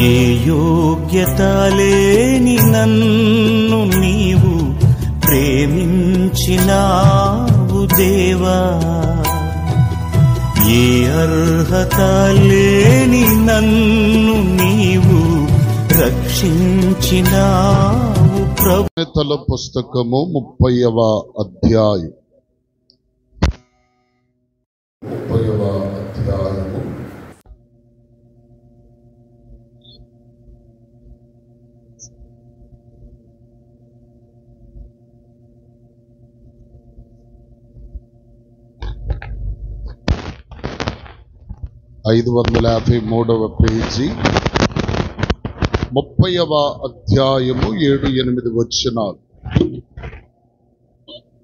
ఏ యోగ్యత లేని నన్ను నీవు ప్రేమించినావు దేవా, ఏ అర్హత లేని నన్ను నీవు రక్షించినావు ప్రభు. సామెతల పుస్తకము 30వ అధ్యాయం. 30వ అధ్యాయము 553వ పేజీ, 30వ అధ్యాయము 7-8 వచనాలు.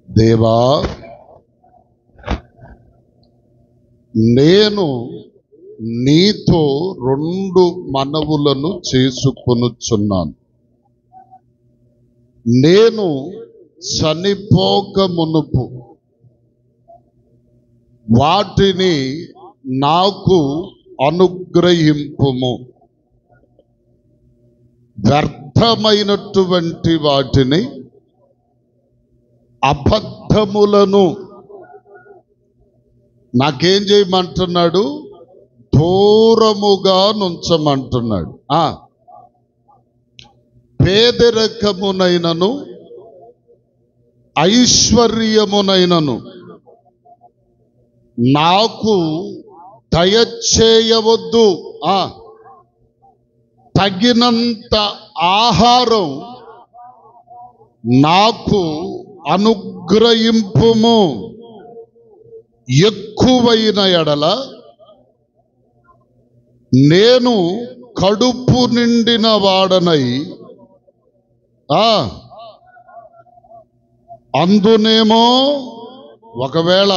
దేవా, నేను నీతో 2 మనవులను చేసుకొనుచున్నాను. నేను చనిపోక మునుపు వాటిని నాకు అనుగ్రహింపుము. వ్యర్థమైనటువంటి వాటిని, అబద్ధములను నాకేం చేయమంటున్నాడు? దూరముగా నుంచమంటున్నాడు. పేదరికమునైనను ఐశ్వర్యమునైనను నాకు దయచేయవద్దు. తగినంత ఆహారం నాకు అనుగ్రహింపుము. ఎక్కువైన ఎడల నేను కడుపు నిండిన వాడనై అందునేమో ఒకవేళ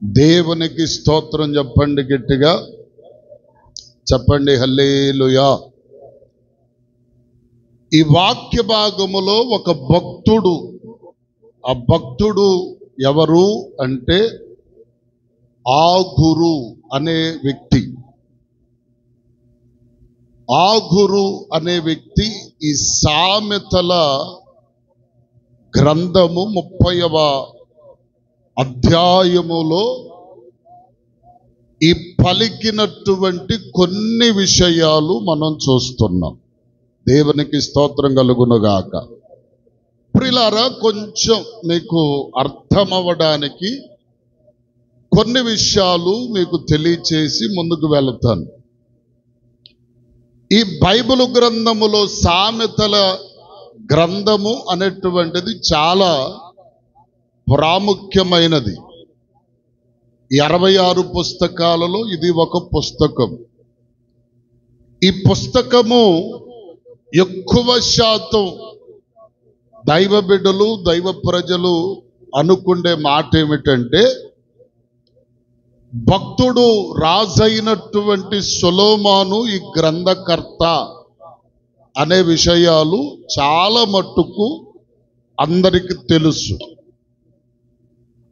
దేవునికి స్తోత్రం చెప్పండి, గట్టిగా చెప్పండి హల్లెలూయా. ఈ వాక్య భాగములో ఒక భక్తుడు, ఆ భక్తుడు ఎవరు అంటే ఆగురు అనే వ్యక్తి. ఆగురు అనే వ్యక్తి ఈ సామెతల గ్రంథము 30వ అధ్యాయములో ఈ పలికినటువంటి కొన్ని విషయాలు మనం చూస్తున్నాం. దేవునికి స్తోత్రం కలుగునుగాక. ప్రియులారా, కొంచెం మీకు అర్థమవ్వడానికి కొన్ని విషయాలు మీకు తెలియచేసి ముందుకు వెళతాను. ఈ బైబిల్ గ్రంథములో సామెతల గ్రంథము అనేటువంటిది చాలా ప్రాముఖ్యమైనది. 66 పుస్తకాలలో ఇది ఒక పుస్తకం. ఈ పుస్తకము ఎక్కువ శాతం దైవ బిడ్డలు, దైవ ప్రజలు అనుకునే మాట ఏమిటంటే, భక్తుడు రాజైనటువంటి సొలొమోను ఈ గ్రంథకర్త అనే విషయాలు చాలా మట్టుకు అందరికి తెలుసు.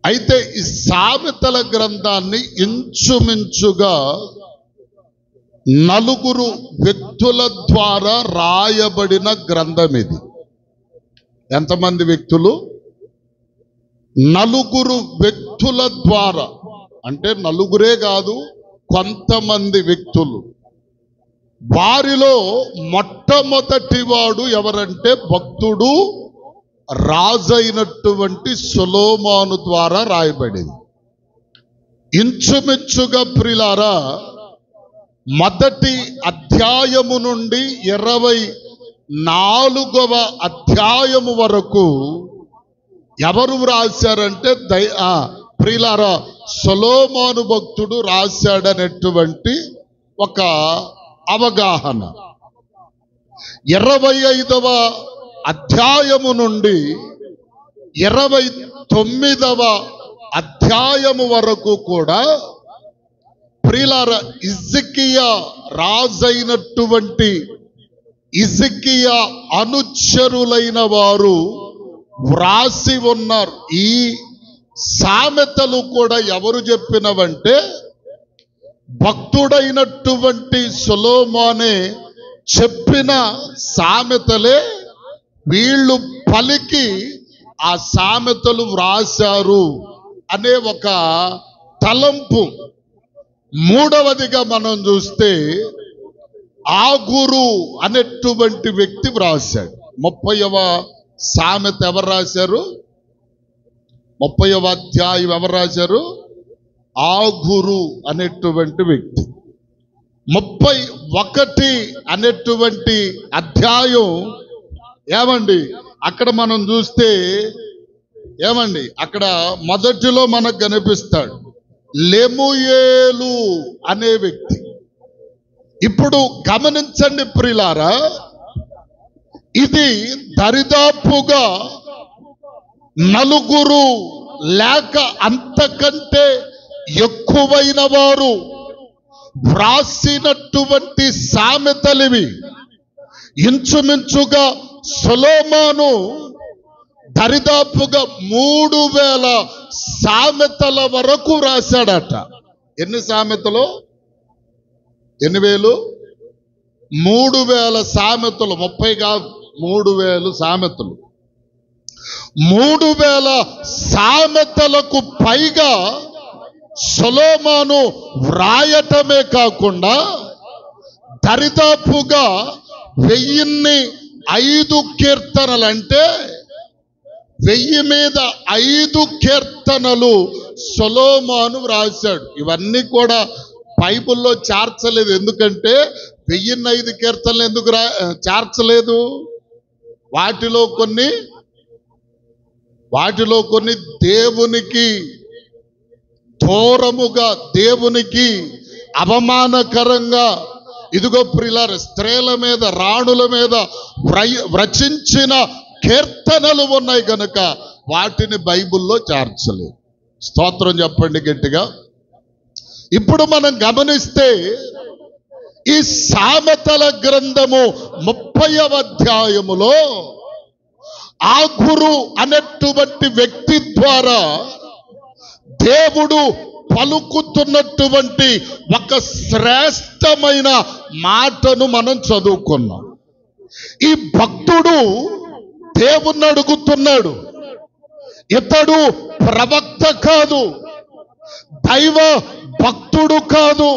అయితే ఈ సామెతల గ్రంథాన్ని ఇంచుమించుగా 4 వ్యక్తుల ద్వారా రాయబడిన గ్రంథం ఇది. ఎంతమంది వ్యక్తులు? 4 వ్యక్తుల ద్వారా. అంటే 4 కాదు, కొంతమంది వ్యక్తులు. వారిలో మొట్టమొదటి వాడు ఎవరంటే భక్తుడు రాజైనటువంటి సొలొమోను ద్వారా రాయబడింది. ఇంచుమించుగా ప్రియులారా, మొదటి అధ్యాయము నుండి 24వ అధ్యాయము వరకు ఎవరు రాశారంటే ప్రియులారా సొలొమోను భక్తుడు రాశాడనేటువంటి ఒక అవగాహన. 25వ అధ్యాయము నుండి 29వ అధ్యాయము వరకు కూడా ప్రియులారా హిజ్కియా రాజైనటువంటి హిజ్కియా అనుచరులైన వారు వ్రాసి ఉన్నారు. ఈ సామెతలు కూడా ఎవరు చెప్పినవంటే భక్తుడైనటువంటి సొలొమోనే చెప్పిన సామెతలే వీళ్ళు పలికి ఆ సామెతలు వ్రాశారు అనే ఒక తలంపు. మూడవదిగా మనం చూస్తే ఆగురు అనేటువంటి వ్యక్తి వ్రాశాడు. 30వ సామెత ఎవరు రాశారు? 30వ అధ్యాయం ఎవరు రాశారు? ఆగురు అనేటువంటి వ్యక్తి. 31 అనేటువంటి అధ్యాయం ఏమండి అక్కడ మనం చూస్తే ఏమండి అక్కడ మొదటిలో మనకు కనిపిస్తాడు లెముయేలు అనే వ్యక్తి. ఇప్పుడు గమనించండి ప్రియులారా, ఇది దరిదాపుగా 4 లేక అంతకంటే ఎక్కువైన వారు వ్రాసినటువంటి సామెతలివి. ఇంచుమించుగా సొలొమోను దరిదాపుగా 3000 సామెతల వరకు రాశాడట. ఎన్ని సామెతలు? 3000 సామెతలు, 30 కాదు 3000 సామెతలు. 3000 సామెతలకు పైగా సొలొమోను వ్రాయటమే కాకుండా దరిదాపుగా 1005 కీర్తనలు, అంటే 1000 మీద 5 కీర్తనలు సొలొమోను వ్రాశాడు. ఇవన్నీ కూడా బైబిల్లో చేర్చలేదు. ఎందుకంటే 1005 కీర్తనలు ఎందుకు చేర్చలేదు? వాటిలో కొన్ని దేవునికి దూరముగా, దేవునికి అవమానకరంగా, ఇదిగో ప్రియులారా, స్త్రీల మీద, రాణుల మీద రచించిన కీర్తనలు ఉన్నాయి గనుక వాటిని బైబిల్లో చేర్చలేదు. స్తోత్రం చెప్పండి గట్టిగా. ఇప్పుడు మనం గమనిస్తే ఈ సామెతల గ్రంథము 30వ అధ్యాయములో ఆగురు అనేటువంటి వ్యక్తి ద్వారా దేవుడు పలుకుతున్నటువంటి ఒక శ్రేష్టమైన మాటను మనం చదువుకున్నాం. ఈ భక్తుడు దేవుణ్ణి అడుగుతున్నాడు. ఇతడు ప్రవక్త కాదు, దైవ భక్తుడు కాదు,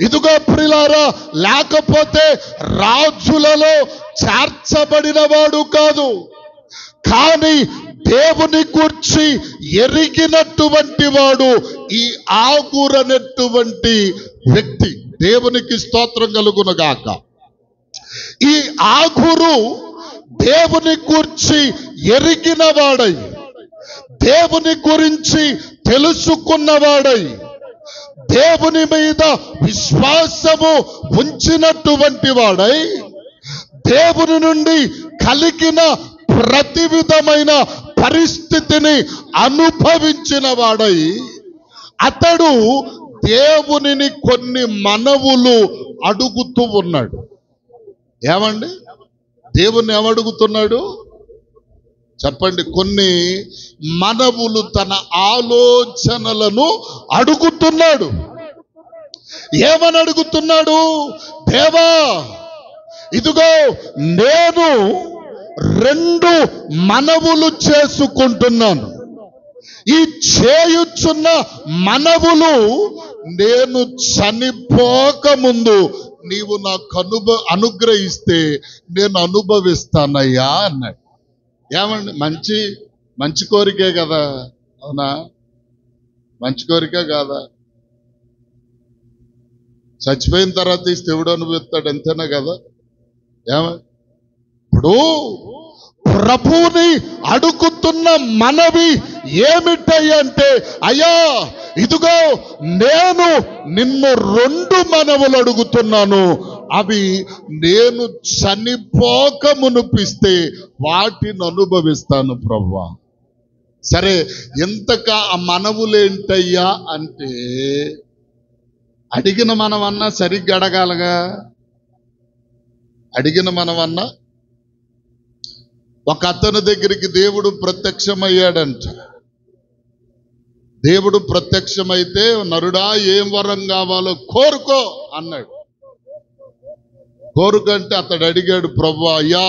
ఇదిగో ప్రియులారా, లేకపోతే రాజులలో చేర్చబడిన వాడు కాదు. కానీ దేవుని గూర్చి ఎరిగినటువంటి వాడు ఈ ఆగురనేటువంటి వ్యక్తి. దేవునికి స్తోత్రం కలుగునుగాక. ఈ ఆగురు దేవుని గూర్చి ఎరిగిన వాడై, దేవుని గురించి తెలుసుకున్నవాడై, దేవుని మీద విశ్వాసము ఉంచినటువంటి వాడై, దేవుని నుండి కలిగిన ప్రతి విధమైన పరిస్థితిని అనుభవించిన వాడై, అతడు దేవునిని కొన్ని మనవులు అడుగుతూ ఉన్నాడు. ఏమండి? దేవుణ్ణి ఏమడుగుతున్నాడు చెప్పండి? కొన్ని మనవులు, తన ఆలోచనలను అడుగుతున్నాడు. ఏమని అడుగుతున్నాడు? దేవా, ఇదిగో నేను 2 మనవులు చేసుకుంటున్నాను. ఈ చేయుచున్న మనవులు నేను చనిపోక ముందు నీవు నాకు అనుగ్రహిస్తే నేను అనుభవిస్తానయ్యా అన్నాడు. ఏమండి? మంచి కోరికే కదా, అవునా? మంచి కోరికే కాదా? చచ్చిపోయిన తర్వాత ఇస్తే ఎవడు అనుభవిస్తాడు, అంతేనా కదా? ఇప్పుడు ప్రభువుని అడుగుతున్న మనవి ఏమిటంటే, అయ్యా ఇదిగో నేను నిన్ను 2 మనవులు అడుగుతున్నాను. అవి నేను చనిపోక మునిపిస్తే వాటిని అనుభవిస్తాను ప్రభువా. సరే, ఎంతకా ఆ మనవులేంటయ్యా అంటే, అడిగిన మనమన్నా సరిగ్గా అడగాలగా. అడిగిన మనమన్నా, ఒక అతని దగ్గరికి దేవుడు ప్రత్యక్షమయ్యాడంట. దేవుడు ప్రత్యక్షమైతే నరుడా ఏం వరం కావాలో కోరుకో అన్నాడు. కోరుకంటే అతడు అడిగాడు, ప్రభువా అయ్యా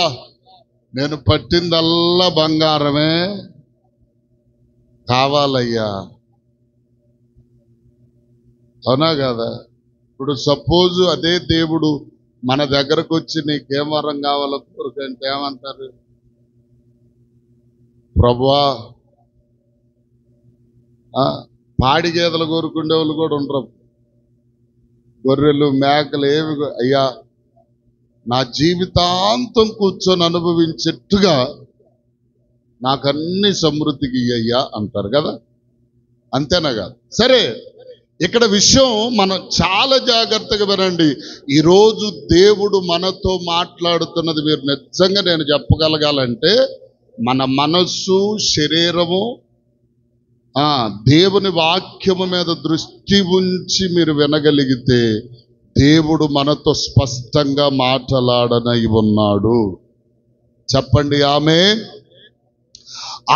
నేను పట్టిందల్లా బంగారమే కావాలయ్యా. అవునా కదా? ఇప్పుడు సపోజ్ అదే దేవుడు మన దగ్గరకు వచ్చి నీకేం వరం కావాలో కోరుకంటే ఏమంటారు? ప్రభువా, పాడి గేదెలు కోరుకునే వాళ్ళు కూడా ఉండరు, గొర్రెలు మేకలు ఏమి, అయ్యా నా జీవితాంతం కూర్చొని అనుభవించేట్టుగా నాకన్ని సమృద్ధికి అయ్యా అంటారు కదా. అంతేనా కాదు? సరే, ఇక్కడ విషయం మనం చాలా జాగ్రత్తగా వినండి. ఈరోజు దేవుడు మనతో మాట్లాడుతున్నది మీరు నిజంగా నేను చెప్పగలగాలంటే మన మనస్సు శరీరము దేవుని వాక్యము మీద దృష్టి ఉంచి మీరు వినగలిగితే దేవుడు మనతో స్పష్టంగా మాట్లాడనై ఉన్నాడు. చెప్పండి ఆమేన్.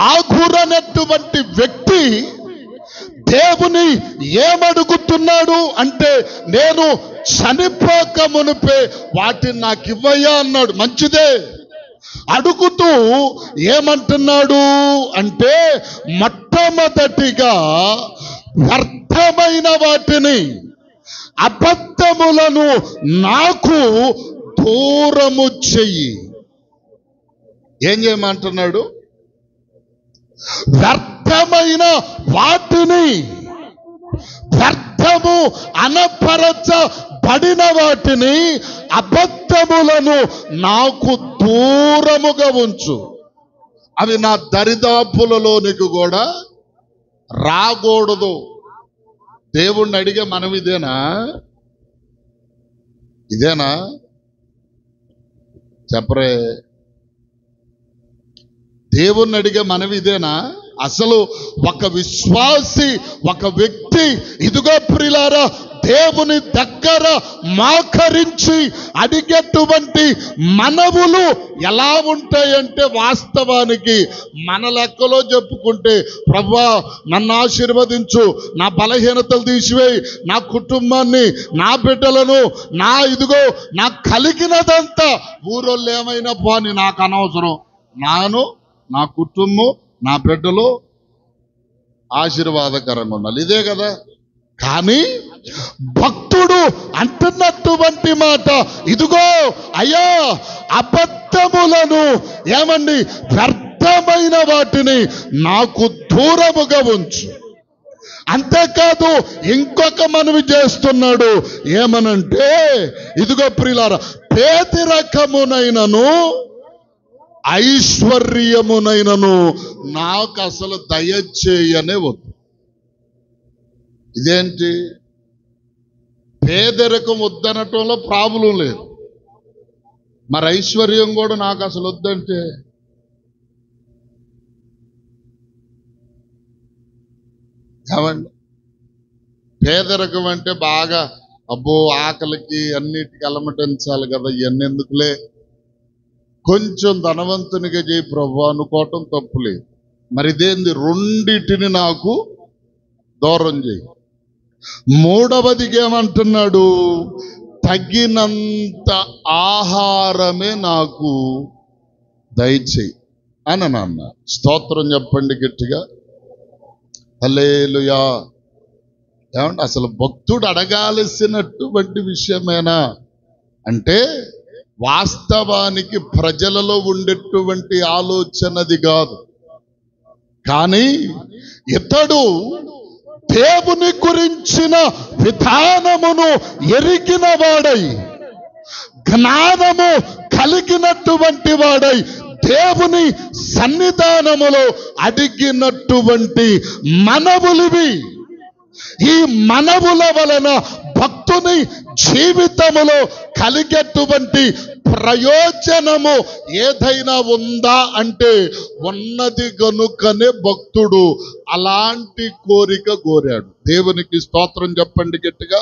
ఆగూరు అనేటువంటి వ్యక్తి దేవుని ఏమడుగుతున్నాడు అంటే, నేను చనిపోక మునిపే వాటిని నాకు ఇవ్వయ్యా అన్నాడు. మంచిదే. అడుగుతూ ఏమంటున్నాడు అంటే, మొట్టమొదటిగా వ్యర్థమైన వాటిని, అబద్ధములను నాకు దూరము చెయ్యి. ఏం చేయమంటున్నాడు? వ్యర్థమైన వాటిని, వ్యర్థము అనపరచబడిన వాటిని, అబద్ధములను నాకు దూరముగా ఉంచు. అవి నా దరిదాపులలోనికి కూడా రాకూడదు. దేవుణ్ణి అడిగే మనం ఇదేనా చెప్పరే? దేవుణ్ణి అడిగే మనం ఇదేనా? అసలు ఒక విశ్వాసి, ఒక వ్యక్తి ఇదిగో ప్రియులారా దేవుని దగ్గర మాకరించి అడిగేటువంటి మనవులు ఎలా ఉంటాయంటే, వాస్తవానికి మన లెక్కలో చెప్పుకుంటే, ప్రభువా నన్ను ఆశీర్వదించు, నా బలహీనతలు తీసివేయి, నా కుటుంబాన్ని, నా బిడ్డలను, ఇదిగో నాకు కలిగినదంతా ఊరోళ్ళు ఏమైనా పోని నాకు అనవసరం, నా కుటుంబం, నా బిడ్డలు ఆశీర్వాదకరంగా ఉండాలి. ఇదే కదా. కానీ భక్తుడు అంటున్నటువంటి మాట, ఇదిగో అయ్యా అబద్ధములను, ఏమండి, వ్యర్థమైన వాటిని నాకు దూరముగా ఉంచు. అంతేకాదు ఇంకొక మనవి చేస్తున్నాడు. ఏమనంటే, ఇదిగో ప్రియులారా, పేదరికమునైనను ఐశ్వర్యమునైనను నాకు అసలు దయచేయనే వద్దు. ఇదేంటి? పేదరికం వద్దనటంలో ప్రాబ్లం లేదు, మరి ఐశ్వర్యం కూడా నాకు అసలు వద్దంటే ఏమండి? పేదరికం అంటే బాగా అబ్బో ఆకలికి అన్నిటికీ అలమటించాలి కదా, ఇవన్నీ ఎందుకులే, కొంచెం ధనవంతునిగా చేయి ప్రభు అనుకోవటం తప్పులేదు. మరి ఇదేంది? రెండిటిని నాకు దూరం చేయి. మూడవదిగా ఏమంటున్నాడు? తగినంత ఆహారమే నాకు దయచేయి అని అన్న. స్తోత్రం చెప్పండి గట్టిగా, హల్లెలూయా. ఏమంటే అసలు భక్తుడు అడగాల్సినటువంటి విషయమేనా అంటే, వాస్తవానికి ప్రజలలో ఉండేటువంటి ఆలోచనది కాదు. కానీ ఇతడు దేవుని గురించిన విధానమును ఎరిగిన వాడై, జ్ఞానము కలిగినటువంటి వాడై, దేవుని సన్నిధానములో అడిగినటువంటి మనవులివి. ఈ మనవుల వలన భక్తుని జీవితములో కలిగేటువంటి ప్రయోజనము ఏదైనా ఉందా అంటే ఉన్నది గనుకనే భక్తుడు అలాంటి కోరిక కోరాడు. దేవునికి స్తోత్రం చెప్పండి గట్టిగా.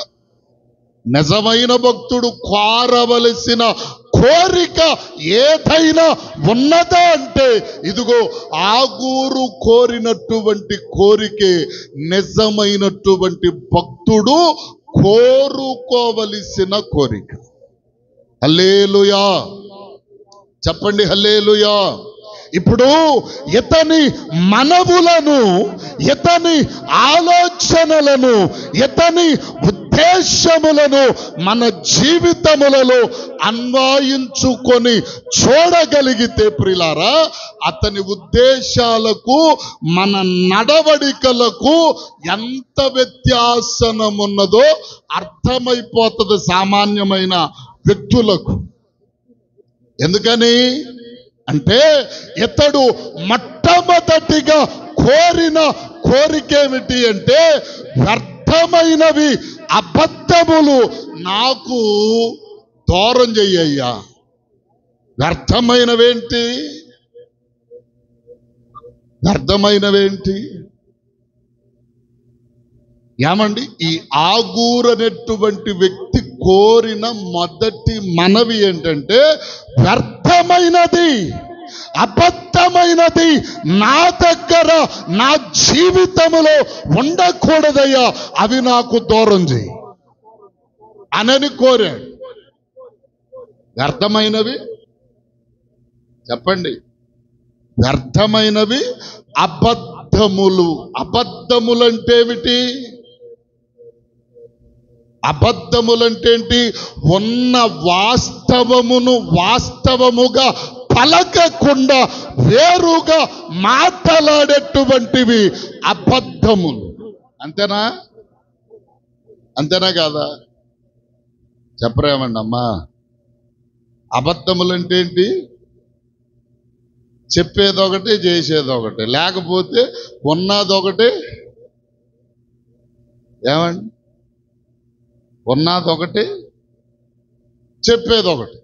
నిజమైన భక్తుడు కోరవలసిన కోరిక ఏదైనా ఉన్నదా అంటే ఇదిగో ఆగూరు కోరినటువంటి కోరికే నిజమైనటువంటి భక్తుడు కోరుకోవలసిన కోరిక. హల్లెలూయా చెప్పండి, హల్లెలూయా. ఇప్పుడు ఇతని మనవులను, ఇతని ఆలోచనలను, ఇతని ఉద్దేశములను మన జీవితములలో అన్వయించుకొని చూడగలిగితే ప్రియులారా, అతని ఉద్దేశాలకు మన నడవడికలకు ఎంత వ్యత్యాసనమున్నదో అర్థమైపోతుంది సామాన్యమైన వ్యక్తులకు. ఎందుకని అంటే ఇతడు మొట్టమొదటిగా కోరిన కోరికేమిటి అంటే, వ్యర్థమైనవి అబద్ధములు నాకు దూరం చెయ్యయ్యా. వ్యర్థమైనవేంటి? వ్యర్థమైనవేంటి ఏమండి? ఈ ఆగూరు అనేటువంటి వ్యక్తి కోరిన మొదటి మనవి ఏంటంటే, వ్యర్థమైనది, అబద్ధమైనది నా దగ్గర, నా జీవితంలో ఉండకూడదయ్యా, అవి నాకు దూరం చేయి అనని కోరాడు. వ్యర్థమైనవి చెప్పండి, వ్యర్థమైనవి అబద్ధములు. అబద్ధములంటే ఏమిటి? అబద్ధములంటే ఏంటి? ఉన్న వాస్తవమును వాస్తవముగా పలకకుండా వేరుగా మాట్లాడేటువంటివి అబద్ధములు. అంతేనా? అంతేనా కాదా? చెప్పరేమండి అమ్మా? అబద్ధములంటే ఏంటి? చెప్పేదొకటి, చేసేదొకటి, లేకపోతే ఉన్నదొకటి. ఏమండి? ఉన్నదొకటి, చెప్పేదొకటి.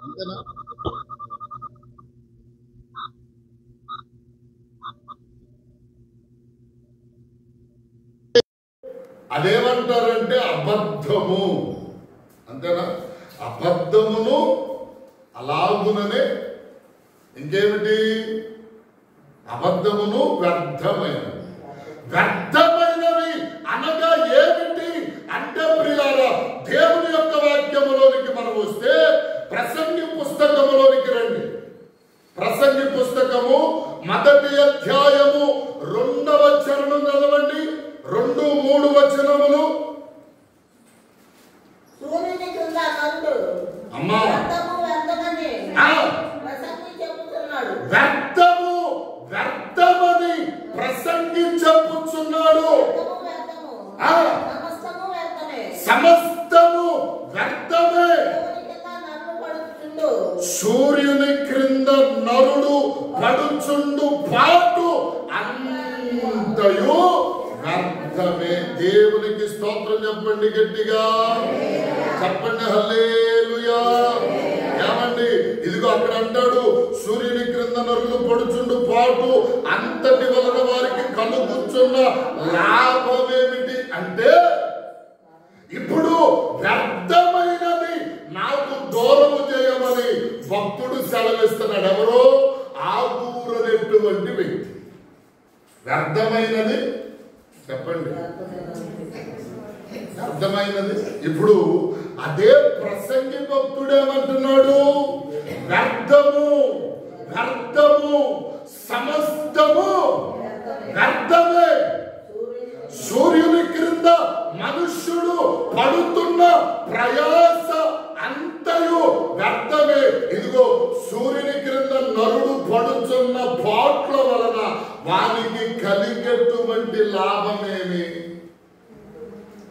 అంతేనా? అదేమంటారంటే అబద్ధము. అంతేనా? అబద్ధమును అలాగుననే ఇంకేమిటి? అబద్ధమును వ్యర్థమైనవి. వ్యర్థమైనవి అనగా ఏమిటి అంటే ప్రియులారా, దేవుని యొక్క వాక్యములోనికి మనం వస్తే ప్రసంగి పుస్తకములోనికి రండి. ప్రసంగి పుస్తకము 1వ అధ్యాయము 2వ చరణం చదవండి. 2-3 వచనములు. అమ్మా, వ్యర్థము వ్యర్థమని ప్రసంగి చెప్పుచున్నాడు. సమస్తము వ్యర్థమే. సూర్యుని క్రింద నరుడు పడుచుండు పాటు అంతయు వ్యర్థమే. దేవునికి స్తోత్రం చెప్పండి గట్టిగా, చెప్పండి హల్లెలూయా. ఏమండి? ఇదిగో అక్కడ అంటాడు, సూర్యుని క్రింద నరులు పడుచుండు పాటు అంతటి వలన వారికి కలుగుచున్న లాభమేమిటి అంటే, ఇప్పుడు వ్యర్థమైనది నాకు దూరము చేయమని భక్తుడు సెలవిస్తున్నాడు. ఎవరో ఆగూరు అనేటువంటి వ్యక్తి. వ్యర్థమైనది చెప్పండి, అర్థమైనది. ఇప్పుడు అదే ప్రసంగి భక్తుడేమంటున్నాడు? వ్యర్థము వ్యర్థము సమస్తము వ్యర్థమే. సూర్యుని క్రింద మనుష్యుడు పడుతున్న ప్రయాస అంతయు వ్యర్థమే. ఇదిగో సూర్యుని క్రింద నరుడు పడుతున్న పాట్ల వలన వారికి కలిగేటువంటి లాభమేమి?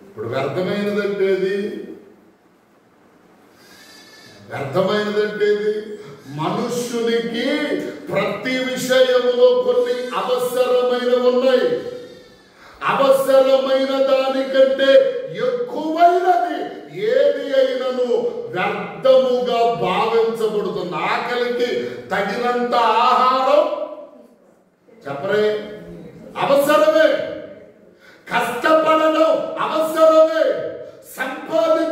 ఇప్పుడు వ్యర్థమైనదంటేది, వ్యర్థమైనదంటేది మనుష్యునికి ప్రతి విషయములో కొన్ని అవసరమైనవి ఉన్నాయి. అవసరమైన దానికంటే ఎక్కువైనది ఏది అయినను వ్యర్థముగా భావించబడుతుంది. ఆకలికి తగినంత ఆహారం చెప్పరే అవసరమే. కష్టపడడం అవసరమే. సంపాదించ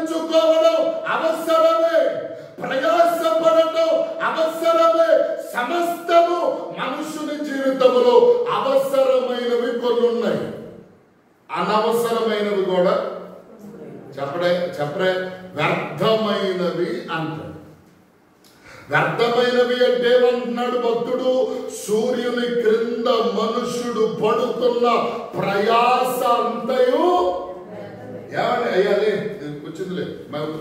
చెప్పరే వ్యర్థమైనవి అంటాడు. వ్యర్థమైనవి అంటే ఏమంటున్నాడు భక్తుడు? సూర్యుని క్రింద మనుష్యుడు పడుతున్న ప్రయాస అంతయు ఏమని అయ్యాలి వచ్చిందిలే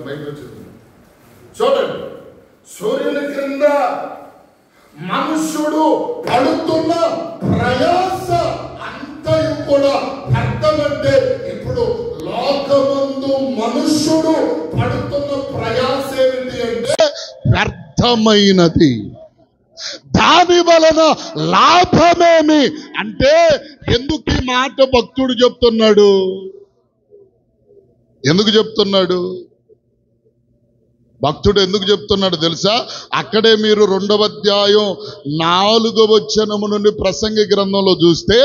బయట వచ్చింది. చూడండి, సూర్యుని క్రింద మనుష్యుడు పడుతున్న ప్రయాస అంతయు కూడా వ్యర్థమంటే ఇప్పుడు లోకమందు మనుష్యుడు పడుతున్న ప్రయాస ఏమిటి అంటే వ్యర్థమైనది. దాని వలన లాభమేమి అంటే ఎందుకు ఈ మాట భక్తుడు చెప్తున్నాడు? ఎందుకు చెప్తున్నాడు భక్తుడు? ఎందుకు చెప్తున్నాడు తెలుసా? అక్కడే మీరు 2వ అధ్యాయం 4వ వచనము నుండి ప్రసంగి గ్రంథంలో చూస్తే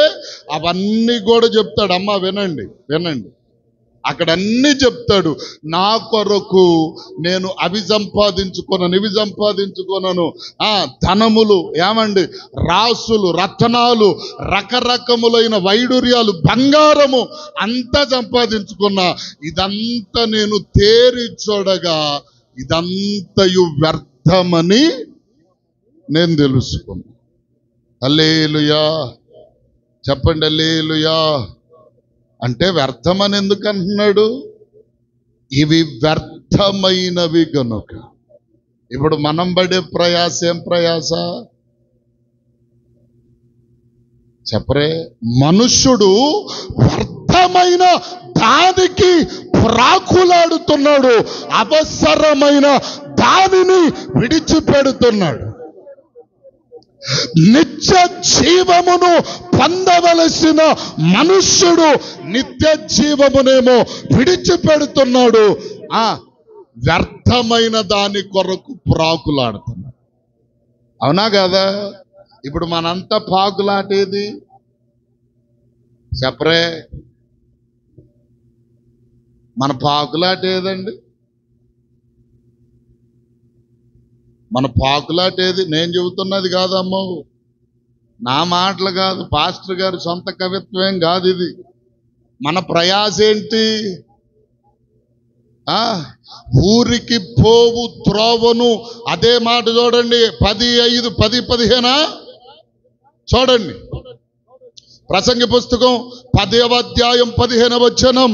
అవన్నీ కూడా చెప్తాడు. అమ్మా వినండి వినండి, అక్కడ అన్ని చెప్తాడు. నా కొరకు నేను అవి సంపాదించుకున్నాను, ఇవి సంపాదించుకున్నాను, ధనములు, ఏమండి రాసులు, రత్నాలు, రకరకములైన వైడూర్యాలు, బంగారము అంతా సంపాదించుకున్నా. ఇదంతా నేను తేరి చూడగా ఇదంతయు వ్యర్థమని నేను తెలుసుకున్నా. హల్లెలూయా చెప్పండి, హల్లెలూయా. అంటే వ్యర్థమని ఎందుకు అంటున్నాడు? ఇవి వ్యర్థమైనవి గనుక. ఇప్పుడు మనం పడే ప్రయాస ఏం ప్రయాస చెప్పరే? మనుష్యుడు వ్యర్థమైన దానికి ప్రాకులాడుతున్నాడు, అవసరమైన దానిని విడిచిపెడుతున్నాడు. నిత్య జీవమును పొందవలసిన మనుష్యుడు నిత్య జీవమునేమో విడిచిపెడుతున్నాడు, వ్యర్థమైన దాని కొరకు ప్రాకులాడుతున్నాడు. అవునా కదా? ఇప్పుడు మనంతా పాకులాటేది చెప్పరే? మన పాకులాటేదండి? మన పాకులాటేది? నేను చెబుతున్నది కాదమ్మో, నా మాటలు కాదు, పాస్టర్ గారి సొంత కవిత్వం కాదు ఇది. మన ప్రయాస ఏంటి? ఊరికి పోవు త్రోవను. అదే మాట చూడండి, 10:5, 10:15 చూడండి. ప్రసంగి పుస్తకం 10వ అధ్యాయం 15వ వచనం.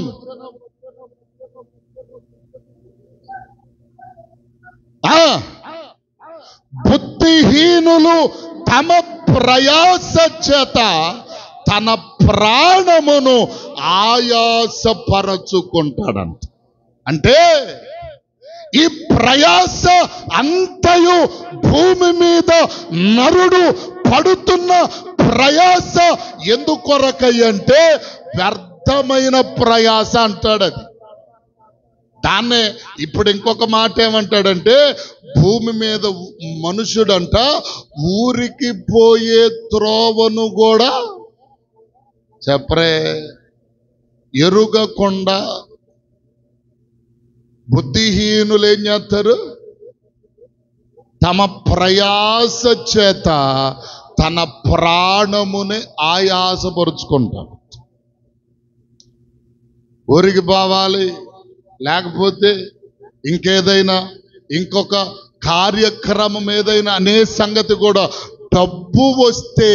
బుద్ధిహీనులు తమ ప్రయాస చేత తన ప్రాణమును ఆయాసపరచుకుంటాడంట. అంటే ఈ ప్రయాస అంతయు భూమి మీద నరుడు పడుతున్న ప్రయాస ఎందుకొరకయ్యంటే వ్యర్థమైన ప్రయాస అంటాడు. అది దాన్నే ఇప్పుడు ఇంకొక మాట ఏమంటాడంటే, భూమి మీద మనుషుడంట ఊరికి పోయే త్రోవను కూడా చెప్పరే ఎరుగకుండా. బుద్ధిహీనులు ఏం చేస్తారు? తమ ప్రయాస చేత తన ప్రాణముని ఆయాసపరుచుకుంటారు. ఊరికి పోవాలి, లేకపోతే ఇంకేదైనా ఇంకొక కార్యక్రమం ఏదైనా అనే సంగతి కూడా డబ్బు వస్తే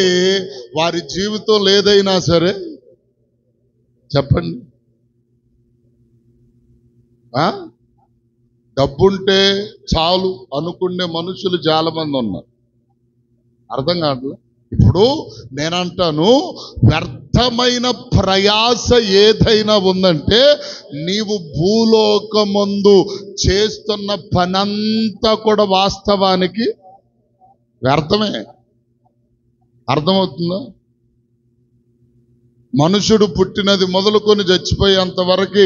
వారి జీవితం ఏదైనా సరే చెప్పండి, డబ్బుంటే చాలు అనుకునే మనుషులు చాలా మంది ఉన్నారు. అర్థం కాదు. ఇప్పుడు నేనంటాను, వ్యర్థమైన ప్రయాస ఏదైనా ఉందంటే నీవు భూలోకమందు చేస్తున్న పనంతా కూడా వాస్తవానికి వ్యర్థమే. అర్థమవుతుందా? మనుషుడు పుట్టినది మొదలుకొని చచ్చిపోయేంత వరకు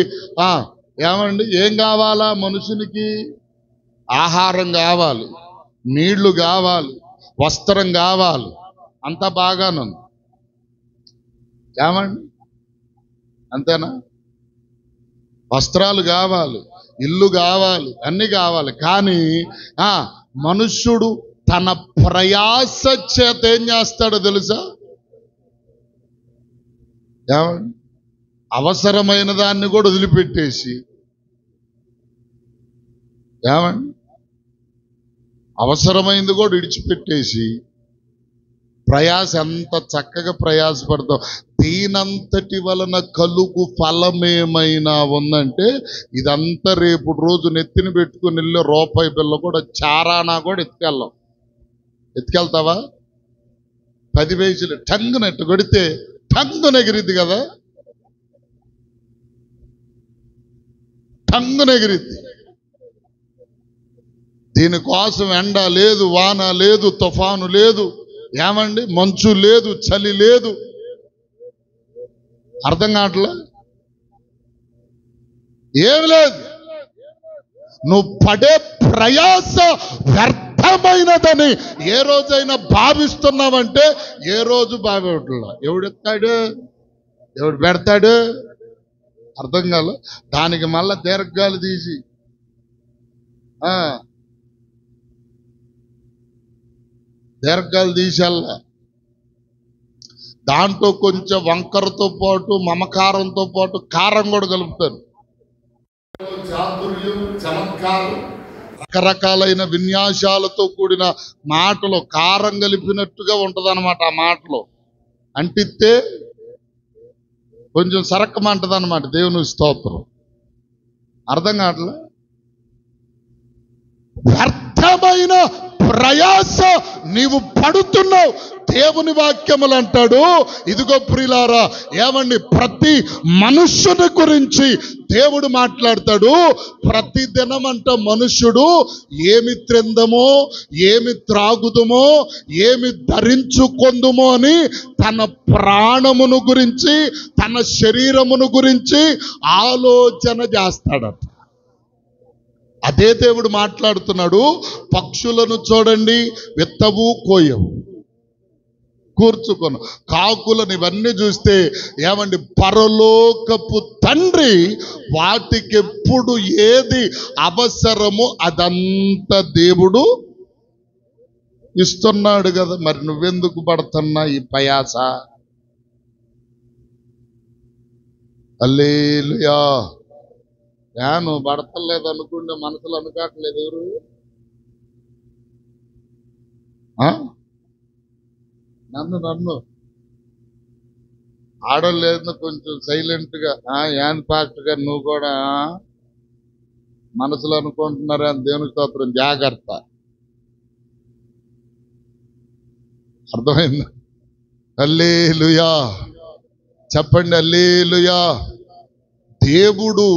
ఏమండి ఏం కావాలా? మనుషునికి ఆహారం కావాలి, నీళ్లు కావాలి, వస్త్రం కావాలి, అంతా బాగానుంది. ఏమండి అంతేనా? వస్త్రాలు కావాలి, ఇల్లు కావాలి, అన్ని కావాలి. కానీ మనుష్యుడు తన ప్రయాస చేత ఏం చేస్తాడో తెలుసా? ఏమండి అవసరమైన దాన్ని కూడా వదిలిపెట్టేసి ఏమండి, అవసరమైంది కూడా విడిచిపెట్టేసి ప్రయాస, ఎంత చక్కగా ప్రయాసపడతాం. దీనంతటి వలన కలుగు ఫలమేమైనా ఉందంటే ఇదంతా రేపు రోజు నెత్తిని పెట్టుకుని వెళ్ళి రూపాయి బిల్ల కూడా చారానా కూడా ఎత్తుకెళ్తావా? 10 పైసలు టంగునట్టు కొడితే టంగున ఎగిరిద్ది కదా, టంగున ఎగిరిద్ది. దీనికోసం ఎండ లేదు, వాన లేదు, తుఫాను లేదు, ఏమండి, మంచు లేదు, చలి లేదు. అర్థం కావట్లా? ఏమి లేదు. నువ్వు పడే ప్రయాస వ్యర్థమైనదని ఏ రోజైనా భావిస్తున్నావంటే ఏ రోజు భావిట్లా. ఎవడెత్తాడు, ఎవడు పెడతాడు? అర్థం కాదు. దానికి మళ్ళా దీర్ఘాలు తీసి దీర్ఘాలు తీసేళ్ళ, దాంట్లో కొంచెం వంకరతో పాటు మమకారంతో పాటు కారం కూడా కలుపుతారు. చాతుర్యం, చమత్కారం, రకరకాలైన విన్యాసాలతో కూడిన మాటలు కారం కలిపినట్టుగా ఉంటది అన్నమాట. ఆ మాటలో అంటిస్తే కొంచెం సరక్కమంటది అన్నమాట. దేవుని స్తోత్రం. అర్థం కావట్లే? వ్యర్థమైన ప్రయాస నీవు పడుతున్నావు. దేవుని వాక్యములు అంటాడు, ఇదిగో ప్రియులారా, ఏమండి, ప్రతి మనుష్యుని గురించి దేవుడు మాట్లాడతాడు. ప్రతి దినమంట మనుష్యుడు ఏమి త్రిందమో, ఏమి త్రాగుదమో, ఏమి ధరించుకొందుమో అని తన ప్రాణమును గురించి, తన శరీరమును గురించి ఆలోచన చేస్తాడట. అదే దేవుడు మాట్లాడుతున్నాడు. పక్షులను చూడండి, విత్తవు, కోయవు, కూర్చుకొను, కాకులను ఇవన్నీ చూస్తే ఏమండి, పరలోకపు తండ్రి వాటికి ఎప్పుడు ఏది అవసరమో అదంతా దేవుడు ఇస్తున్నాడు కదా. మరి నువ్వెందుకు పడుతున్నా ఈ ప్రయాస? హల్లెలూయా. నువ్వు పడతలేదు అనుకుంటే మనసులో అనుకోవట్లేదు ఎవరు? నన్ను ఆడలేదు కొంచెం సైలెంట్ గా యాన్ పాస్టర్ గారు నువ్వు కూడా మనసులో అనుకుంటున్నారా? దేవుని స్తోత్రం, జాగ్రత్త. అర్థమైంది? హల్లెలూయా చెప్పండి, హల్లెలూయా. దేవుడు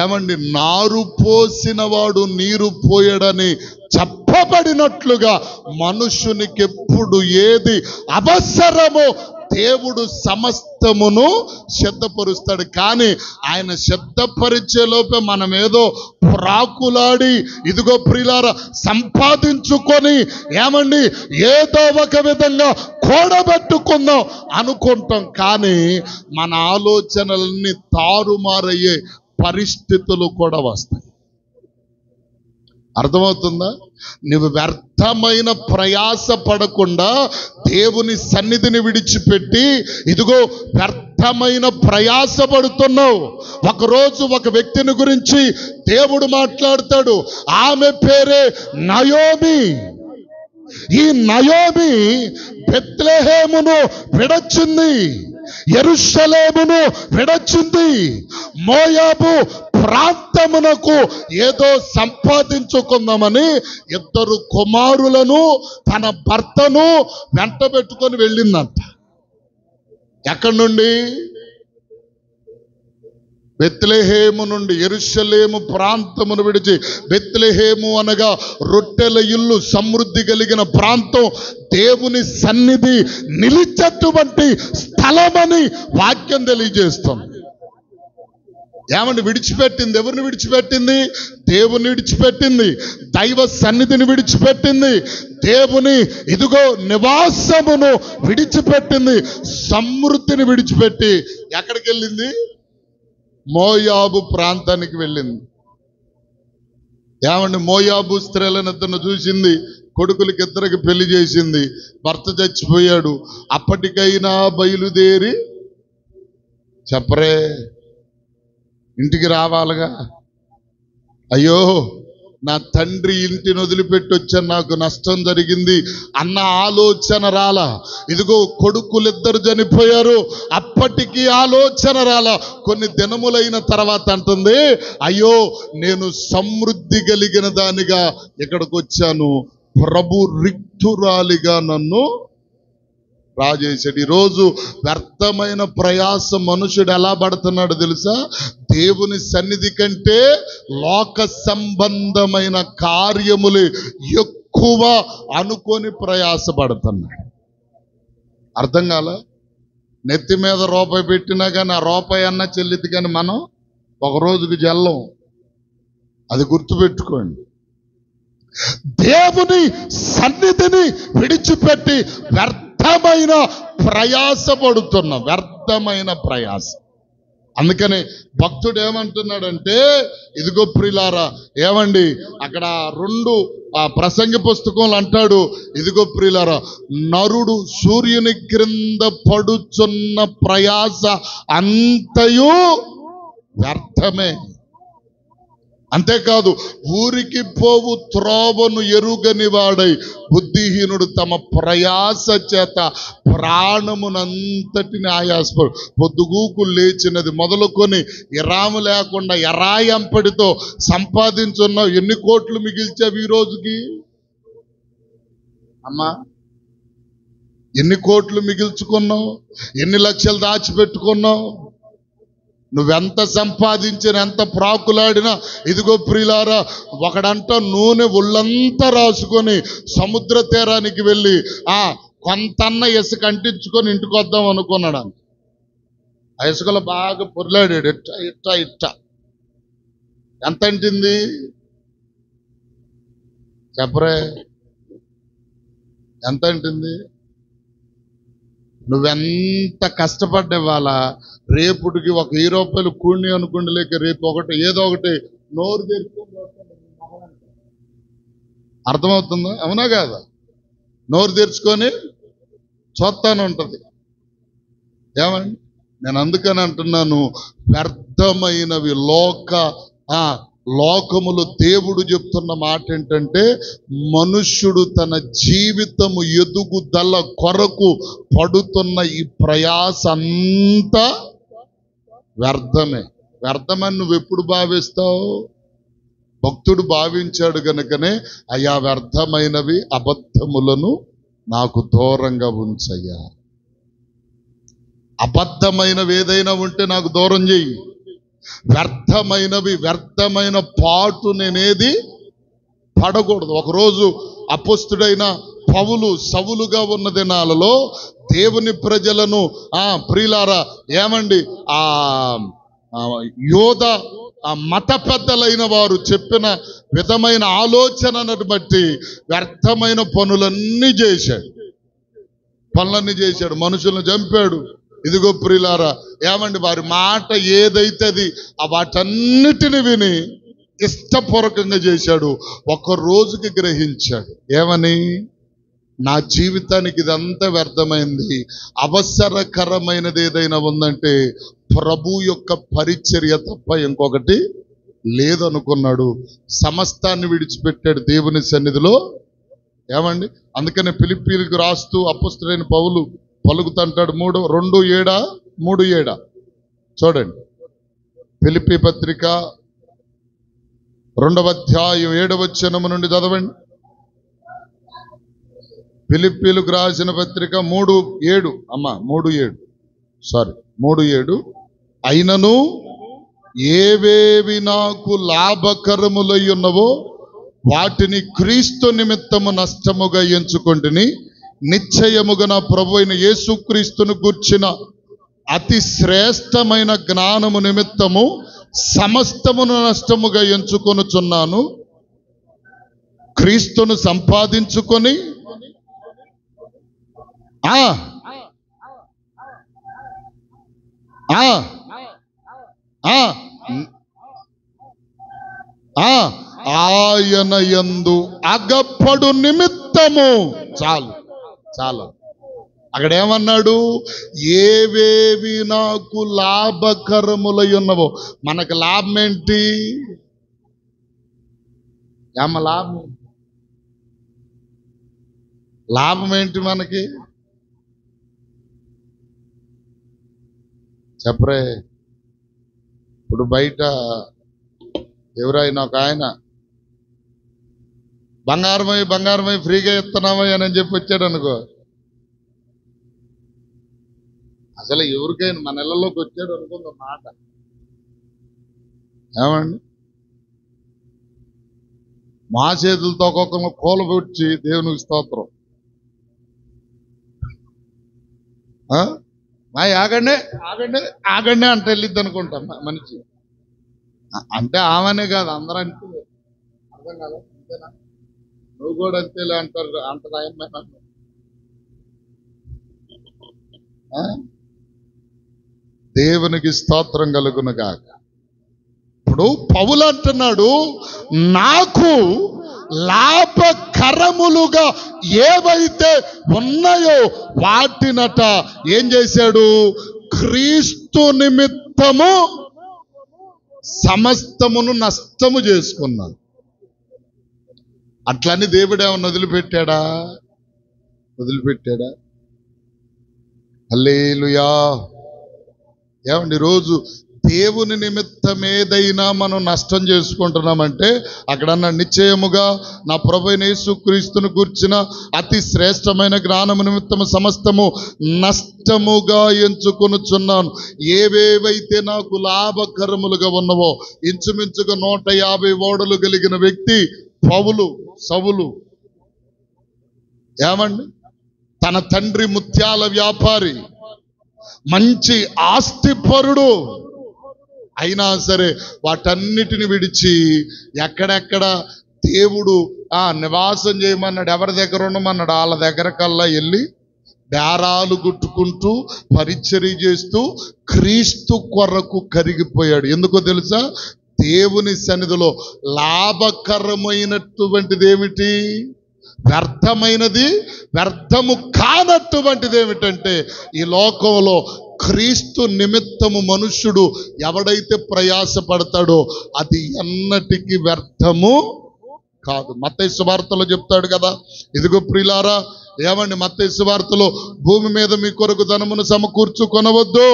ఏమండి, నారు పోసిన వాడు నీరు పోయడని చెప్పబడినట్లుగా మనుషునికి ఎప్పుడు ఏది అవసరమో దేవుడు సమస్తమును సిద్ధపరుస్తాడు. కానీ ఆయన సిద్ధపరిచే లోపే మనం ఏదో ప్రాకులాడి ఇదిగో ప్రియులారా సంపాదించుకొని ఏమండి ఏదో ఒక విధంగా కూడబెట్టుకుందాం అనుకుంటాం. కానీ మన ఆలోచనలన్నీ తారుమారయ్యే పరిస్థితులు కూడా వస్తాయి. అర్థమవుతుందా? నువ్వు వ్యర్థమైన ప్రయాస పడకుండా దేవుని సన్నిధిని విడిచిపెట్టి ఇదిగో వ్యర్థమైన ప్రయాస పడుతున్నావు. ఒకరోజు ఒక వ్యక్తిని గురించి దేవుడు మాట్లాడతాడు. ఆమె పేరే నయోమి. ఈ నయోమి బెత్లెహేమును విడచింది, యెరూషలేమును విడచింది, మోయాబు ప్రాంతమునకు ఏదో సంపాదించుకుందామని 2 కుమారులను తన భర్తను వెంట పెట్టుకొని వెళ్ళిందంట. ఎక్కడి నుండి? బెత్లెహేము నుండి. యెరూషలేము ప్రాంతమును విడిచి, బెత్లెహేము అనగా రొట్టెల ఇల్లు, సమృద్ధి కలిగిన ప్రాంతం, దేవుని సన్నిధి నిలిచేటువంటి స్థలమని వాక్యం తెలియజేస్తుంది. ఏమండి, విడిచిపెట్టింది. ఎవరిని విడిచిపెట్టింది? దేవుని విడిచిపెట్టింది, దైవ సన్నిధిని విడిచిపెట్టింది, దేవుని ఇదిగో నివాసమును విడిచిపెట్టింది, సమృద్ధిని విడిచిపెట్టి ఎక్కడికి వెళ్ళింది? మోయాబు ప్రాంతానికి వెళ్ళింది. ఏమండి, మోయాబు స్త్రీలను చూసింది, కొడుకులకి 2 పెళ్లి చేసింది, భర్త చచ్చిపోయాడు. అప్పటికైనా బయలుదేరి చెప్పరే ఇంటికి రావాలిగా. అయ్యో నా తండ్రి ఇంటిని వదిలిపెట్టి వచ్చాను, నాకు నష్టం జరిగింది అన్న ఆలోచన రాలా. ఇదిగో కొడుకులిద్దరు చనిపోయారు, అప్పటికి ఆలోచన రాలా. కొన్ని దినములైన తర్వాత అంటుంది, అయ్యో నేను సమృద్ధి కలిగిన దానిగా ఇక్కడికి వచ్చాను, ప్రభు రిక్తురాలిగా నన్ను రాజేశాడు. ఈరోజు వ్యర్థమైన ప్రయాస మనుషుడు ఎలా పడుతున్నాడు తెలుసా? దేవుని సన్నిధి కంటే లోక సంబంధమైన కార్యములు ఎక్కువ అనుకొని ప్రయాసపడుతున్నాడు. అర్థం కాల? నెత్తి మీద రూపాయి పెట్టినా కానీ ఆ రూపాయి అన్న చెల్లిది, కానీ మనం ఒక రోజుకి జల్లం. అది గుర్తుపెట్టుకోండి. దేవుని సన్నిధిని విడిచిపెట్టి వ్యర్థమైన ప్రయాస పడుతున్నాం, వ్యర్థమైన ప్రయాస. అందుకని భక్తుడు ఏమంటున్నాడంటే, ఇదిగో ప్రియులారా, ఏమండి అక్కడ 2 ప్రసంగి పుస్తకంలో అంటాడు, ఇదిగో ప్రియులారా, నరుడు సూర్యుని క్రింద పడుచున్న ప్రయాస అంతయు వ్యర్థమే. అంతేకాదు, ఊరికి పోవు త్రోవను ఎరుగని వాడై బుద్ధిహీనుడు తమ ప్రయాస చేత ప్రాణమునంతటిని ఆయాసపడు. పొద్దుగూకు లేచినది మొదలుకొని ఇరాము లేకుండా ఎరాయంపడితో సంపాదించున్నావు. ఎన్ని కోట్లు మిగిల్చావు ఈ రోజుకి? అమ్మా, ఎన్ని కోట్లు మిగిల్చుకున్నావు? ఎన్ని లక్షలు దాచిపెట్టుకున్నావు? నువ్వెంత సంపాదించిన, ఎంత ప్రాకులాడినా, ఇదిగో ప్రియులారా, ఒకడంట నూనె ఒళ్ళంతా రాసుకొని సముద్ర తీరానికి వెళ్ళి కొంతన్న ఇసుక అంటించుకొని ఇంటికి వద్దాం అనుకున్నాడు. ఆ ఇసుకలో బాగా పొర్లాడాడు, ఇట్ట ఇట్ట ఇట్ట. ఎంత అంటింది చెప్పరే? ఎంత అంటింది? నువ్వెంత కష్టపడ్డేవాళ్ళ రేపుడికి ఒక 1000 రూపాయలు కూడిని అనుకోండి, లేక రేపు ఏదో ఒకటి నోరు తెరుచుకొని. అర్థమవుతుందా? అవునా కాదా? నోరు తెరుచుకొని చూస్తాను ఉంటుంది. ఏమండి, నేను అందుకని అంటున్నాను, వ్యర్థమైనవి లోకములు. దేవుడు చెప్తున్న మాట ఏంటంటే, మనుష్యుడు తన జీవితము ఎదుగుదల కొరకు పడుతున్న ఈ ప్రయాస అంతా వ్యర్థమే. వ్యర్థమని నువ్వు ఎప్పుడు భావిస్తావు? భక్తుడు భావించాడు గనుకనే, అయ్యా వ్యర్థమైనవి అబద్ధములను నాకు దూరంగా ఉంచయ్యా. అబద్ధమైనవి ఏదైనా ఉంటే నాకు దూరం చెయ్యి. వ్యర్థమైన పాటు నేనేది పడకూడదు. ఒకరోజు అపొస్తలుడైన పౌలు సౌలుగా ఉన్న దినాలలో దేవుని ప్రజలను ప్రియులారా, ఏమండి యోధ మత పెద్దలైన వారు చెప్పిన విధమైన ఆలోచనను బట్టి వ్యర్థమైన పనులన్నీ చేశాడు. మనుషులను చంపాడు. ఇదిగో ప్రియులారా, ఏమండి వారి మాట ఏదైతే వాటన్నిటిని విని ఇష్టపూర్వకంగా చేశాడు. ఒక రోజుకి గ్రహించాడు, ఏమని? నా జీవితానికి ఇదంతా వ్యర్థమైంది. అవసరకరమైనది ఏదైనా ఉందంటే ప్రభు యొక్క పరిచర్య తప్ప ఇంకొకటి లేదనుకున్నాడు. సమస్తాన్ని విడిచిపెట్టాడు దేవుని సన్నిధిలో. ఏమండి, అందుకనే ఫిలిప్పీలకు రాస్తూ అపొస్తలుడైన పౌలు పలుకుతంటాడు. 3:7 చూడండి. ఫిలిప్పీ పత్రిక 2వ అధ్యాయం 7వ వచనము నుండి చదవండి. ఫిలిప్పీలకు రాసిన పత్రిక 3:7 3:7 అయినను ఏవేవి నాకు లాభకరములై ఉన్నవో వాటిని క్రీస్తు నిమిత్తము నష్టముగా ఎంచుకొంటిని. నిశ్చయముగా నా ప్రభు అయిన యేసుక్రీస్తును గూర్చిన అతి శ్రేష్టమైన జ్ఞానము నిమిత్తము సమస్తమును నష్టముగా ఎంచుకొనుచున్నాను. క్రీస్తును సంపాదించుకొని ఆయన యందు అగపడు నిమిత్తము. చాలు అక్కడ ఏమన్నాడు? ఏవేవి నాకు లాభకరములై ఉన్నవో. మనకు లాభం ఏంటి? ఏమ లాభం? లాభం ఏంటి మనకి? చెప్పరే. ఇప్పుడు బయట ఎవరైనా ఒక ఆయన బంగారమై ఫ్రీగా ఇస్తున్నామా అని చెప్పి వచ్చాడు అనుకో, అసలు ఎవరికైనా మన ఇళ్లలోకి వచ్చాడు అనుకుంది మాట, ఏమండి, మా చేతులతో ఒక్కొక్కరిని కూలబొచ్చి దేవునికి స్తోత్రం. ఆగండి ఆగండి ఆగండి అంటే వెళ్ళిద్ది అనుకుంటా మనిషి. అంటే ఆమెనే కాదు, అందరూ అంటే అర్థం కాదు. అంతేనా? నువ్వు కూడా అంతేలే అంటారు, అంటారు ఆయన. దేవునికి స్తోత్రం కలుగునుగాక. ఇప్పుడు పౌలు అంటున్నాడు, నాకు లాభకరములుగా ఏవైతే ఉన్నాయో వాటినట ఏం చేశాడు? క్రీస్తు నిమిత్తము సమస్తమును నష్టము చేసుకున్నాడు. అట్లని దేవుడేమన్నా వదిలిపెట్టాడా? వదిలిపెట్టాడా? హల్లెలూయా. ఏమండి, రోజు దేవుని నిమిత్తం ఏదైనా మనం నష్టం చేసుకుంటున్నామంటే అక్కడన్నా నిశ్చయముగా నా ప్రభువైన యేసుక్రీస్తును గూర్చిన అతి శ్రేష్టమైన జ్ఞానము నిమిత్తము సమస్తము నష్టముగా ఎంచుకొనుచున్నాను. ఏవేవైతే నాకు లాభకరములుగా ఉన్నవో, ఇంచుమించుగా 150 ఓడలు కలిగిన వ్యక్తి సౌలు. ఏమండి, తన తండ్రి ముత్యాల వ్యాపారి, మంచి ఆస్తిపరుడు అయినా సరే వాటన్నిటిని విడిచి ఎక్కడెక్కడ దేవుడు నివాసం చేయమన్నాడు, ఎవరి దగ్గర ఉండమన్నాడు, వాళ్ళ దగ్గర కల్లా వెళ్ళి బేరాలు గుట్టుకుంటూ పరిచర్య చేస్తూ క్రీస్తు కొరకు కరిగిపోయాడు. ఎందుకో తెలుసా? దేవుని సన్నిధిలో లాభకరమైనటువంటిది ఏమిటి? వ్యర్థమైనది, వ్యర్థము కానటువంటిది ఏమిటంటే ఈ లోకంలో క్రీస్తు నిమిత్తము మనుష్యుడు ఎవడైతే ప్రయాసపడతాడో అది ఎన్నటికీ వ్యర్థము కాదు. మత్తయి సువార్తలో చెప్తాడు కదా, ఇదిగో ప్రియులారా, ఏమండి, మత్తయి సువార్తలో భూమి మీద మీ కొరకు ధనమును సమకూర్చుకొనవద్దు.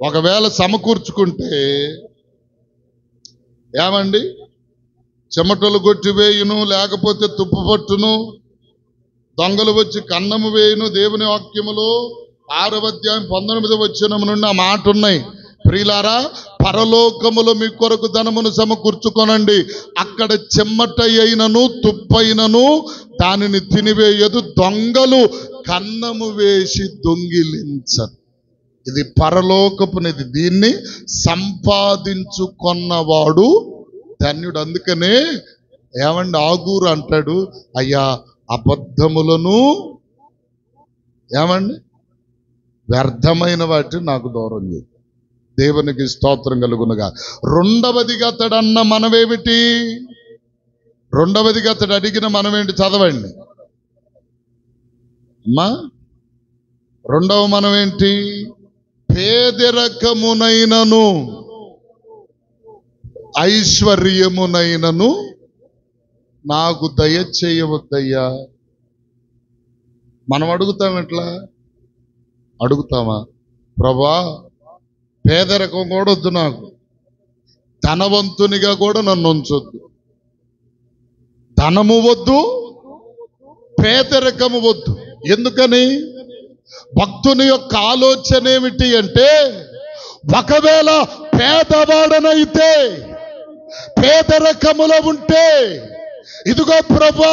ఒకవేళ సమకూర్చుకుంటే ఏమండి, చెమటలు కొట్టివేయును, లేకపోతే తుప్పు పట్టును, దొంగలు వచ్చి కన్నము వేయును. దేవుని వాక్యములో 6వ అధ్యాయం 19వ వచనం నుండి ఆ మాట ఉన్నాయి. ప్రియులారా, పరలోకములో మీ కొరకు ధనమును సమకూర్చుకొనండి, అక్కడ చెమ్మట అయినను తుప్పైనను దానిని తినివేయదు, దొంగలు కన్నము వేసి దొంగిలించరు. ఇది పరలోకపునిది, దీన్ని సంపాదించుకొన్నవాడు ధన్యుడు. అందుకనే ఏమండి, ఆగూరు అంటాడు, అయ్యా అబద్ధములను ఏమండి వ్యర్థమైన వాటిని నాకు దూరం చేయి. దేవునికి స్తోత్రం కలుగునుగా. రెండవదిగా అతడు అన్న మనమేమిటి? రెండవదిగా అతడు అడిగిన మనమేంటి? చదవండి అమ్మా. రెండవ మనమేంటి? పేదరికమునైనను ఐశ్వర్యమునైనను నాకు దయచేయవద్దయ్యా. మనం అడుగుతాం, ఎట్లా అడుగుతామా? ప్రభా, పేదరికం కూడా వద్దు నాకు, ధనవంతునిగా కూడా నన్ను ఉంచొద్దు. ధనము వద్దు, పేదరికము వద్దు. ఎందుకని? భక్తుని యొక్క ఆలోచన ఏమిటి అంటే, ఒకవేళ పేదవాడనైతే, పేదరికములో ఉంటే, ఇదిగో ప్రభా,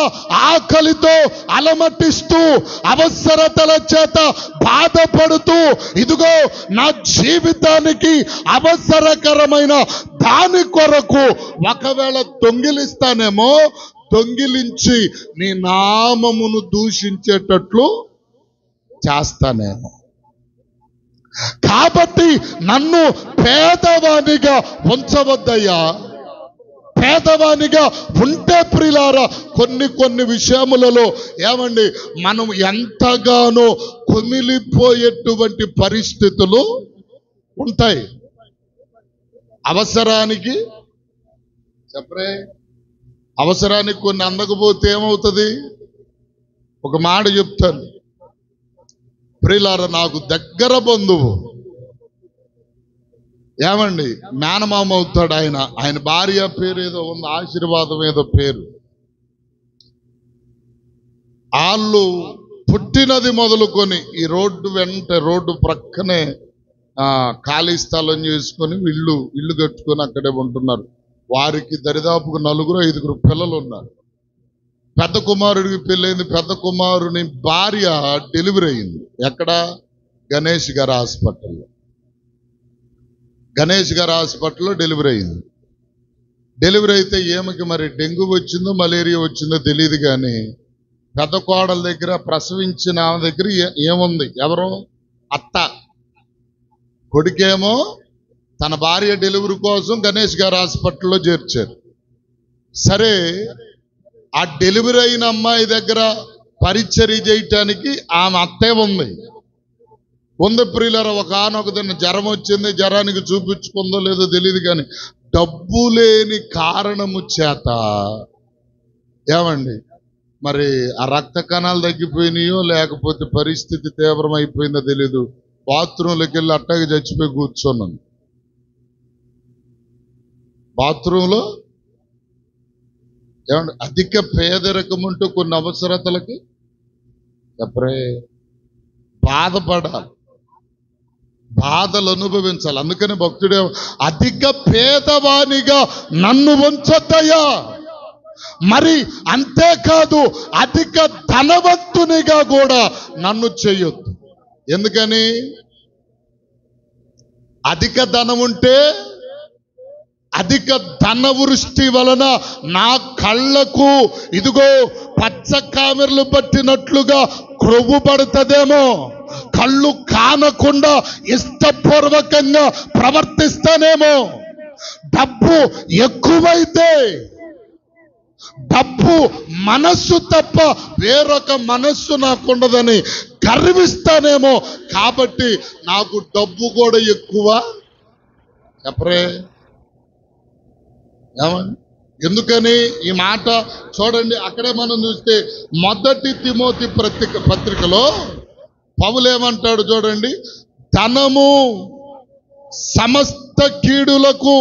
ఆకలితో అలమటిస్తూ అవసరతల చేత బాధపడుతూ, ఇదిగో నా జీవితానికి అవసరకరమైన దాని కొరకు ఒకవేళ దొంగిలిస్తానేమో, దొంగిలించి నీ నామమును దూషించేటట్లు చేస్తానేమో. కాబట్టి నన్ను పేదవానిగా ఉంచవద్దయ్యా. పేదవానిగా ఉంటే ప్రియులారా, కొన్ని విషయములలో ఏమండి మనం ఎంతగానో కుమిలిపోయేటువంటి పరిస్థితులు ఉంటాయి. అవసరానికి చెప్పరే, అవసరానికి కొన్ని అందకపోతే ఏమవుతుంది? ఒక మాట చెప్తాను ప్రియులారా, నాకు దగ్గర బంధువు, ఏమండి మేనమామ అవుతాడు ఆయన భార్య పేరు ఏదో ఉంది, ఆశీర్వాదం ఏదో పేరు. వాళ్ళు పుట్టినది మొదలుకొని ఈ రోడ్డు ప్రక్కనే ఖాళీ స్థలం చేసుకొని ఇల్లు కట్టుకొని అక్కడే ఉంటున్నారు. వారికి దరిదాపుకు 4-5 పిల్లలు ఉన్నారు. పెద్ద కుమారుడికి పెళ్ళైంది. పెద్ద కుమారుని భార్య డెలివరీ అయింది. ఎక్కడ? గణేష్ గారి హాస్పిటల్లో డెలివరీ అయింది. డెలివరీ అయితే ఈమెకి మరి డెంగ్యూ వచ్చిందో మలేరియా వచ్చిందో తెలియదు, కానీ పెద్ద కోడల దగ్గర ప్రసవించిన ఆమె దగ్గర ఏముంది? ఎవరు? అత్త. కొడుకేమో తన భార్య డెలివరీ కోసం గణేష్ గారి హాస్పిటల్లో చేర్చారు. సరే, ఆ డెలివరీ అయిన అమ్మాయి దగ్గర పరిచర్య చేయటానికి ఆమె అత్తే ఉంది. ప్రియులారా, ఒకనొక దిన జ్వరం వచ్చింది. జ్వరానికి చూపించుకుందో లేదో తెలియదు, కానీ డబ్బు లేని కారణము చేత ఏమండి మరి ఆ రక్త కణాలు తగ్గిపోయినాయో లేకపోతే పరిస్థితి తీవ్రమైపోయిందో తెలీదు. బాత్రూంలోకి వెళ్ళి అట్టాగే చచ్చిపోయి కూర్చున్నాను. బాత్రూంలో ఏమండి అధిక పేదరికం ఉంటూ కొన్ని అవసరతలకి ఎప్పుడే బాధపడాలి, బాధలు అనుభవించాలి. అందుకని భక్తుడే అధిక పేదవానిగా నన్ను ఉంచొద్దయ్యా, మరి అంతేకాదు అధిక ధనవంతునిగా కూడా నన్ను చేయొద్దు. ఎందుకని? అధిక ధనం ఉంటే అధిక ధన వృష్టి వలన నా కళ్ళకు ఇదిగో పచ్చ కామెర్లు పట్టినట్లుగా క్రొవ్వు పడుతుందేమో, కళ్ళు కానకుండా ఇష్టపూర్వకంగా ప్రవర్తిస్తానేమో. డబ్బు ఎక్కువైతే డబ్బు మనస్సు తప్ప వేరొక మనస్సు నాకుండదని గర్విస్తానేమో. కాబట్టి నాకు డబ్బు కూడా ఎక్కువ చెప్పరే. ఏమండి ఎందుకని ఈ మాట చూడండి, అక్కడే మనం చూస్తే 1 తిమోతి పత్రికలో పౌలు ఏమంటాడు చూడండి, ధనము సమస్త కీడులకు.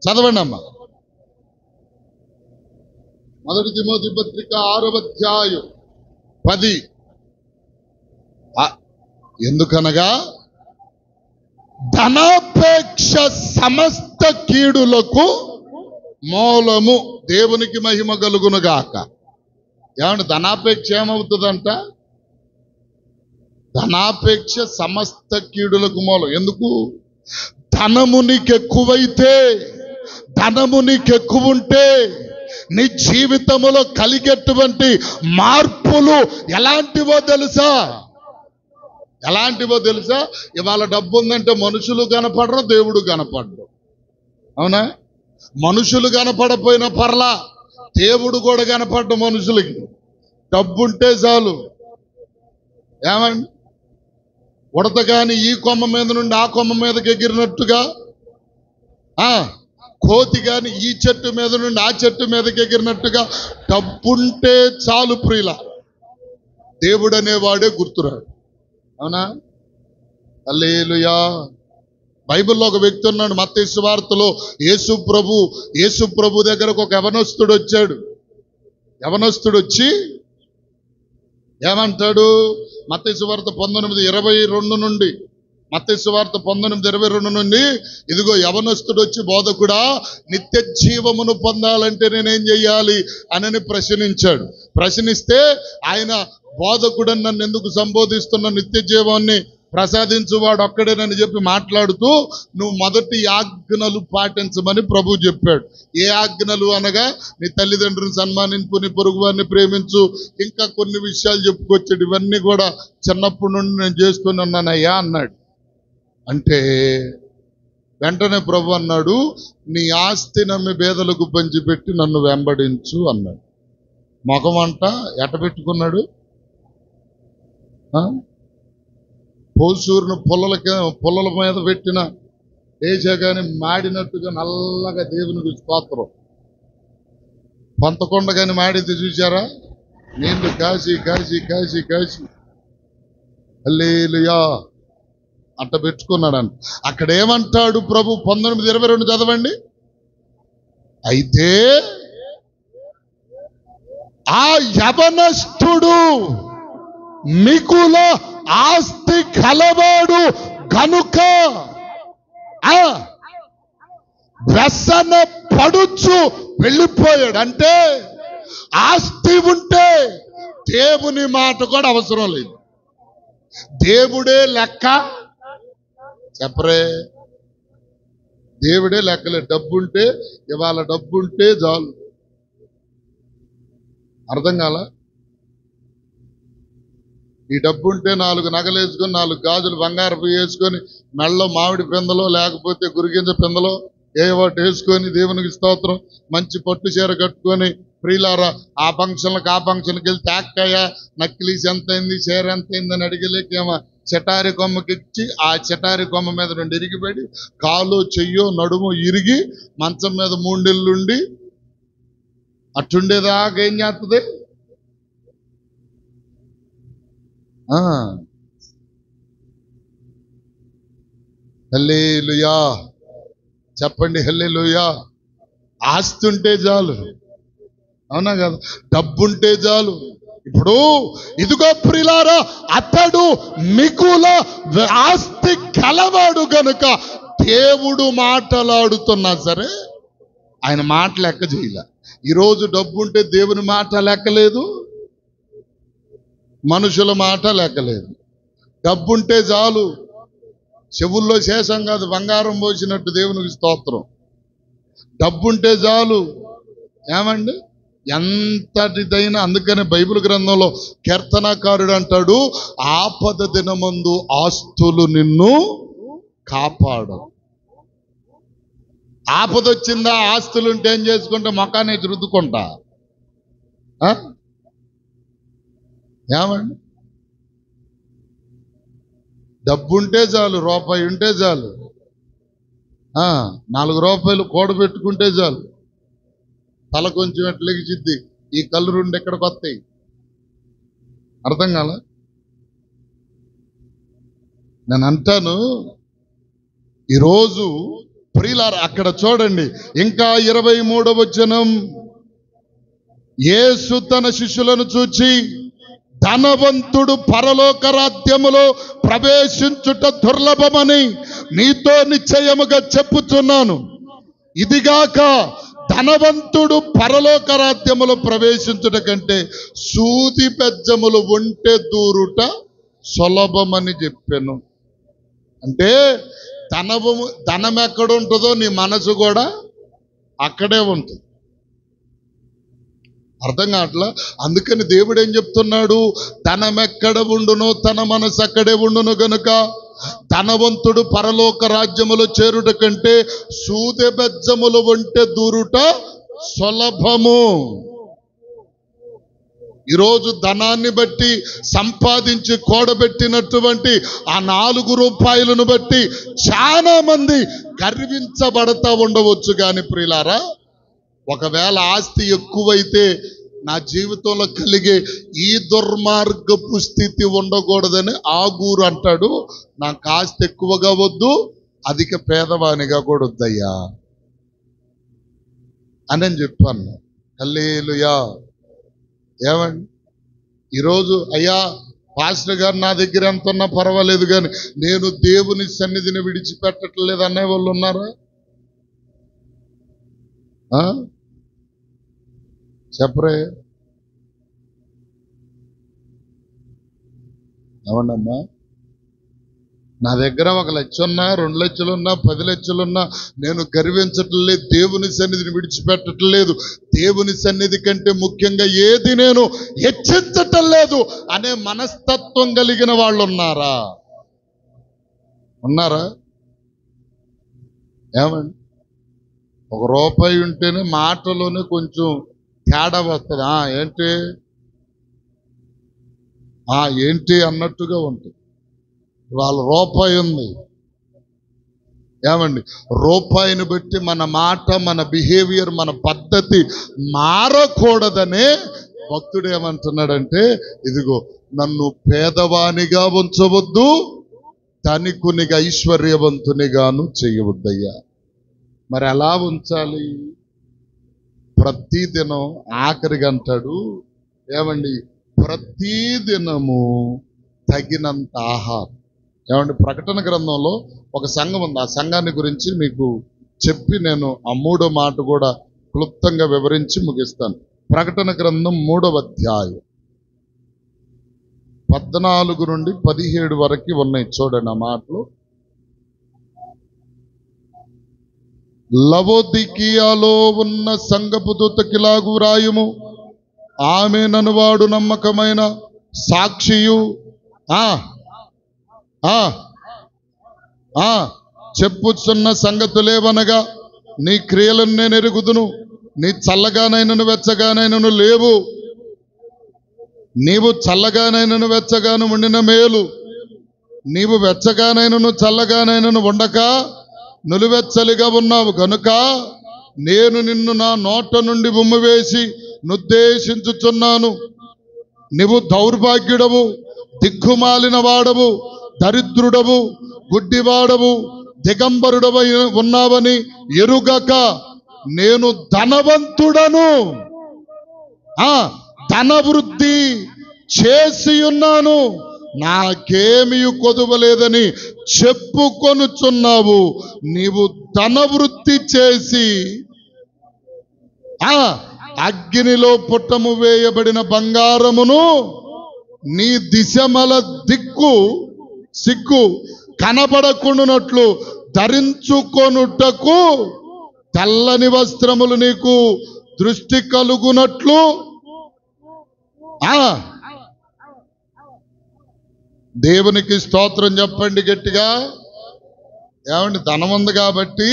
చదవండి అమ్మా, 1 తిమోతి పత్రిక 6వ అధ్యాయం 10. ఎందుకనగా ధనాపేక్ష సమస్త కీడులకు మూలము. దేవునికి మహిమ కలుగును గాక. ఏమంటే ధనాపేక్ష ఏమవుతుందంట? ధనాపేక్ష సమస్త కీడులకు మూలం. ఎందుకు? ధనము నీకు ఎక్కువైతే, ధనము నీకు ఎక్కువ ఉంటే నీ జీవితంలో కలిగేటువంటి మార్పులు ఎలాంటివో తెలుసా? ఇవాళ డబ్బు ఉందంటే మనుషులు కనపడరు, దేవుడు కనపడరు. అవునా? మనుషులు కనపడపోయిన పర్లా, దేవుడు కూడా కనపడ్డ మనుషులకి. డబ్బుంటే చాలు. ఏమండి ఉడత కాని ఈ కొమ్మ మీద నుండి ఆ కొమ్మ మీదకి ఎగిరినట్టుగా, కోతి కాని ఈ చెట్టు మీద నుండి ఆ చెట్టు మీదకి ఎగిరినట్టుగా డబ్బుంటే చాలు ప్రియుల. దేవుడు అనేవాడే గుర్తురాడు. అవునా? హల్లెలూయా. బైబిల్లో ఒక వ్యక్తి ఉన్నాడు. మత్తయి సువార్తలో యేసు ప్రభు దగ్గరకు ఒక యవనస్తుడు వచ్చాడు. యవనస్తుడు వచ్చి ఏమంటాడు? మత్తయి సువార్త 19:22 నుండి, మత్తయి సువార్త 19:22 నుండి, ఇదిగో యవనస్తుడు వచ్చి, బోధకుడా, నిత్య జీవమును పొందాలంటే నేనేం చెయ్యాలి అని ప్రశ్నించాడు. ప్రశ్నిస్తే ఆయన, బోధకుడని నన్ను ఎందుకు సంబోధిస్తున్న, నిత్య జీవాన్ని ప్రసాదించువాడు ఒక్కడేనని చెప్పి మాట్లాడుతూ, నువ్వు మొదటి ఆజ్ఞలు పాటించమని ప్రభు చెప్పాడు. ఏ ఆజ్ఞలు అనగా, నీ తల్లిదండ్రులను సన్మానింపు, నీ పొరుగు వారిని ప్రేమించు, ఇంకా కొన్ని విషయాలు చెప్పుకొచ్చాడు. ఇవన్నీ కూడా చిన్నప్పటి నుండి నేను చేస్తూనే ఉన్నానయ్యా అన్నాడు. అంటే వెంటనే ప్రభు అన్నాడు, నీ ఆస్తి నమ్మి పేదలకు పంచిపెట్టి నన్ను వెంబడించు అన్నాడు. మొఖమంట ఎట పెట్టుకున్నాడు? పోసూరును పుల్లల మీద పెట్టిన లేచగానే మాడినట్టుగా నల్లగా దేవునికి స్తోత్రం. పంతకొండగాని మాడింది చూసారా? నీళ్లు కాసి కాసి కాసి కాసి హల్లెలూయా అంట పెట్టుకున్నాడంట. అక్కడ ఏమంటాడు ప్రభు? 19:22 చదవండి. అయితే ఆ యవనస్తుడు మిగుల ఆస్తి కలవాడు కనుక వ్యసన పడుచు వెళ్ళిపోయాడు. అంటే ఆస్తి ఉంటే దేవుని మాట కూడా అవసరం లేదు. దేవుడే లెక్క చెప్పరే, దేవుడే లెక్కలే. డబ్బుంటే ఇవాళ డబ్బుంటే చాలు. అర్థం కాల? ఈ డబ్బుంటే 4 నగలు వేసుకొని 4 గాజులు బంగారపు వేసుకొని మెళ్ళలో మామిడి పిందలో లేకపోతే గురిగింజ పిందలో ఒకటి వేసుకొని దేవునికి స్తోత్రం మంచి పట్టు చీర కట్టుకొని ప్రియులారా ఆ ఫంక్షన్కి వెళ్ళి తాక్కయ్య నక్కిలీస్ ఎంత అయింది, చీర ఎంత అయిందని అడిగలేకేమో చెటారి కొమ్మకి ఇచ్చి ఆ చెటారి కొమ్మ మీద 2 ఇరిగిపడి కాలు చెయ్యో నడుము ఇరిగి మంచం మీద 3 నెలలుండి అట్టుండేదాకా ఏం చేస్తుంది? హల్లెలూయా చెప్పండి, హల్లెలూయా. ఆస్తి ఉంటే చాలు, అవునా కదా? డబ్బుంటే చాలు. ఇప్పుడు ఇదిగో ప్రియులారా, అతడు మిగుల ఆస్తి కలవాడు గనుక దేవుడు మాటలాడుతున్నా సరే ఆయన మాట లెక్క చేయలే. ఈరోజు డబ్బుంటే దేవుని మాట లెక్కలేదు, మనుషుల మాట లెక్కలేదు. డబ్బుంటే చాలు, చెవుల్లో శేషం కాదు బంగారం పోసినట్టు దేవునికి స్తోత్రం. డబ్బుంటే చాలు. ఏమండి ఎంతటిదైనా. అందుకని బైబిల్ గ్రంథంలో కీర్తనకారుడు అంటాడు, ఆపద దినమందు ఆస్తులు నిన్ను కాపాడు. ఆపద వచ్చిందా, ఆస్తులుంటే ఏం చేసుకుంటే మొఖాన్ని రుద్దుకుంటా. ఏమండి డబ్బుంటే చాలు, రూపాయి ఉంటే చాలు, 4 రూపాయలు కూడబెట్టుకుంటే చాలు. తల కొంచెం ఎట్లెగిచిద్ది, ఈ కళ్ళు 2 ఎక్కడికి వస్తాయి? అర్థం కాల? నేను అంటాను ఈరోజు ప్రియులారా అక్కడ చూడండి ఇంకా 23వ వచనం. యేసు తన శిష్యులను చూచి, ధనవంతుడు పరలోక రాజ్యములో ప్రవేశించుట దుర్లభమని నీతో నిశ్చయముగా చెప్పుచున్నాను. ఇదిగాక ధనవంతుడు పరలోక రాజ్యములో ప్రవేశించుట కంటే సూది బెజ్జములు ఒంటె దూరుట సులభమని చెప్పాను. అంటే ధనం ఎక్కడ ఉంటుందో నీ మనసు కూడా అక్కడే ఉంటుంది. అర్థం కావట్లా? అందుకని దేవుడు ఏం చెప్తున్నాడు? ధనం ఎక్కడ ఉండునో తన మనసు అక్కడే ఉండును గనుక ధనవంతుడు పరలోక రాజ్యములో చేరుట కంటే సూదె బెజ్జములు ఒంటె దూరుట సులభము. ఈరోజు ధనాన్ని బట్టి సంపాదించి కూడబెట్టినటువంటి ఆ 4 రూపాయలను బట్టి చాలా మంది గర్వించబడతా ఉండవచ్చు. కానీ ప్రియులారా, ఒకవేళ ఆస్తి ఎక్కువైతే నా జీవితంలో కలిగే ఈ దుర్మార్గపు స్థితి ఉండకూడదని ఆగూరు అంటాడు, నాకు ఆస్తి ఎక్కువగా వద్దు, అధిక పేదవానిగా కూడా వద్దయ్యా అని చెప్పాను. హల్లెలూయా. ఏమండి ఈరోజు అయ్యా పాస్టర్ గారు నా దగ్గర ఎంత ఉన్నా పర్వాలేదు కానీ నేను దేవుని సన్నిధిని విడిచిపెట్టట్లేదు అనే వాళ్ళు ఉన్నారా? చెప్పరే. ఏమండమ్మా, నా దగ్గర 1 లక్ష ఉన్నా 2 లక్షలున్నా 10 లక్షలున్నా నేను గర్వించట్లేదు, దేవుని సన్నిధిని విడిచిపెట్టడం లేదు, దేవుని సన్నిధి కంటే ముఖ్యంగా ఏది నేను హెచ్చించటం లేదు అనే మనస్తత్వం కలిగిన వాళ్ళు ఉన్నారా? ఉన్నారా? ఏమండి 1 రూపాయి ఉంటేనే మాటలోనే కొంచెం తేడా వస్తుంది. ఏంటి అన్నట్టుగా ఉంటుంది. వాళ్ళ రూపాయి ఉంది, ఏమండి, రూపాయిని బట్టి మన మాట, మన బిహేవియర్, మన పద్ధతి మారకూడదనే భక్తుడు ఏమంటున్నాడంటే, ఇదిగో నన్ను పేదవానిగా ఉంచవద్దు, ధనికునిగా ఐశ్వర్యవంతునిగాను చేయవద్దయ్యా. మరి ఎలా ఉంచాలి? ప్రతిదినం ఆఖరిగా అంటాడు, ఏమండి, ప్రతిదినము తగినంత ఆహారం. ఏమండి, ప్రకటన గ్రంథంలో ఒక సంఘం ఉంది. ఆ సంఘాన్ని గురించి మీకు చెప్పి నేను ఆ 3వ మాట కూడా క్లుప్తంగా వివరించి ముగిస్తాను. ప్రకటన గ్రంథం 3వ అధ్యాయం 14 నుండి 17 వరకు ఉన్నాయి. చూడండి ఆ మాటలు. లవోదికీయలో ఉన్న సంఘపు దూతకిలాగు రాయుము, ఆమె ననువాడు నమ్మకమైన సాక్షియు, చెప్పుచున్న సంగతులేవనగా, నీ క్రియలను నేను ఎరుగుదును, నీ చల్లగానైనను వెచ్చగానైనను లేవు, నీవు చల్లగానైనను వెచ్చగాను ఉండిన మేలు, నీవు వెచ్చగానైనను చల్లగానైనను ఉండక నులివెచ్చలిగా ఉన్నావు గనుక నేను నిన్ను నా నోట నుండి ఉమ్మివేసి నుద్దేశించుచున్నాను. నీవు దౌర్భాగ్యుడవు, దిక్కుమాలిన వాడవు, దరిద్రుడవు, గుడ్డివాడవు, దిగంబరుడవై ఉన్నావని ఎరుగక నేను ధనవంతుడను, ధనవృద్ధి చేసి ఉన్నాను, నాకేమీ కొదువలేదని చెప్పుకొనుచున్నావు. నీవు ధనవృద్ధి చేసి అగ్నిలో పుట్టము వేయబడిన బంగారమును నీ దిశమల సిగ్గు కనబడకుండానట్లు ధరించుకొనుటకు తెల్లని వస్త్రములు నీకు దృష్టి కలుగునట్లు దేవునికి స్తోత్రం చెప్పండి గట్టిగా. ఏమండి, ధనం ఉంది కాబట్టి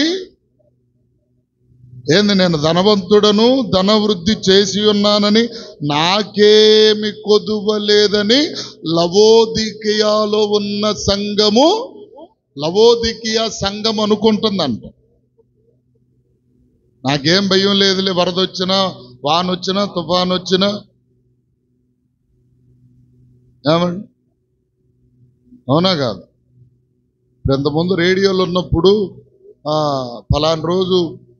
ఏంది, నేను ధనవంతుడను, ధనవృద్ధి చేసి ఉన్నానని, నాకేమి కొదువలేదని లవోదికీయలో ఉన్న సంఘము, లవోదికీయ సంఘం అనుకుంటుందంట. నాకేం భయం లేదులే, వరద వచ్చినా, వాన వచ్చినా, తుఫాన్ వచ్చినా. ఏమండి, అవునా కాదు? ఇంతకుముందు రేడియోలో ఉన్నప్పుడు ఫలానా రోజు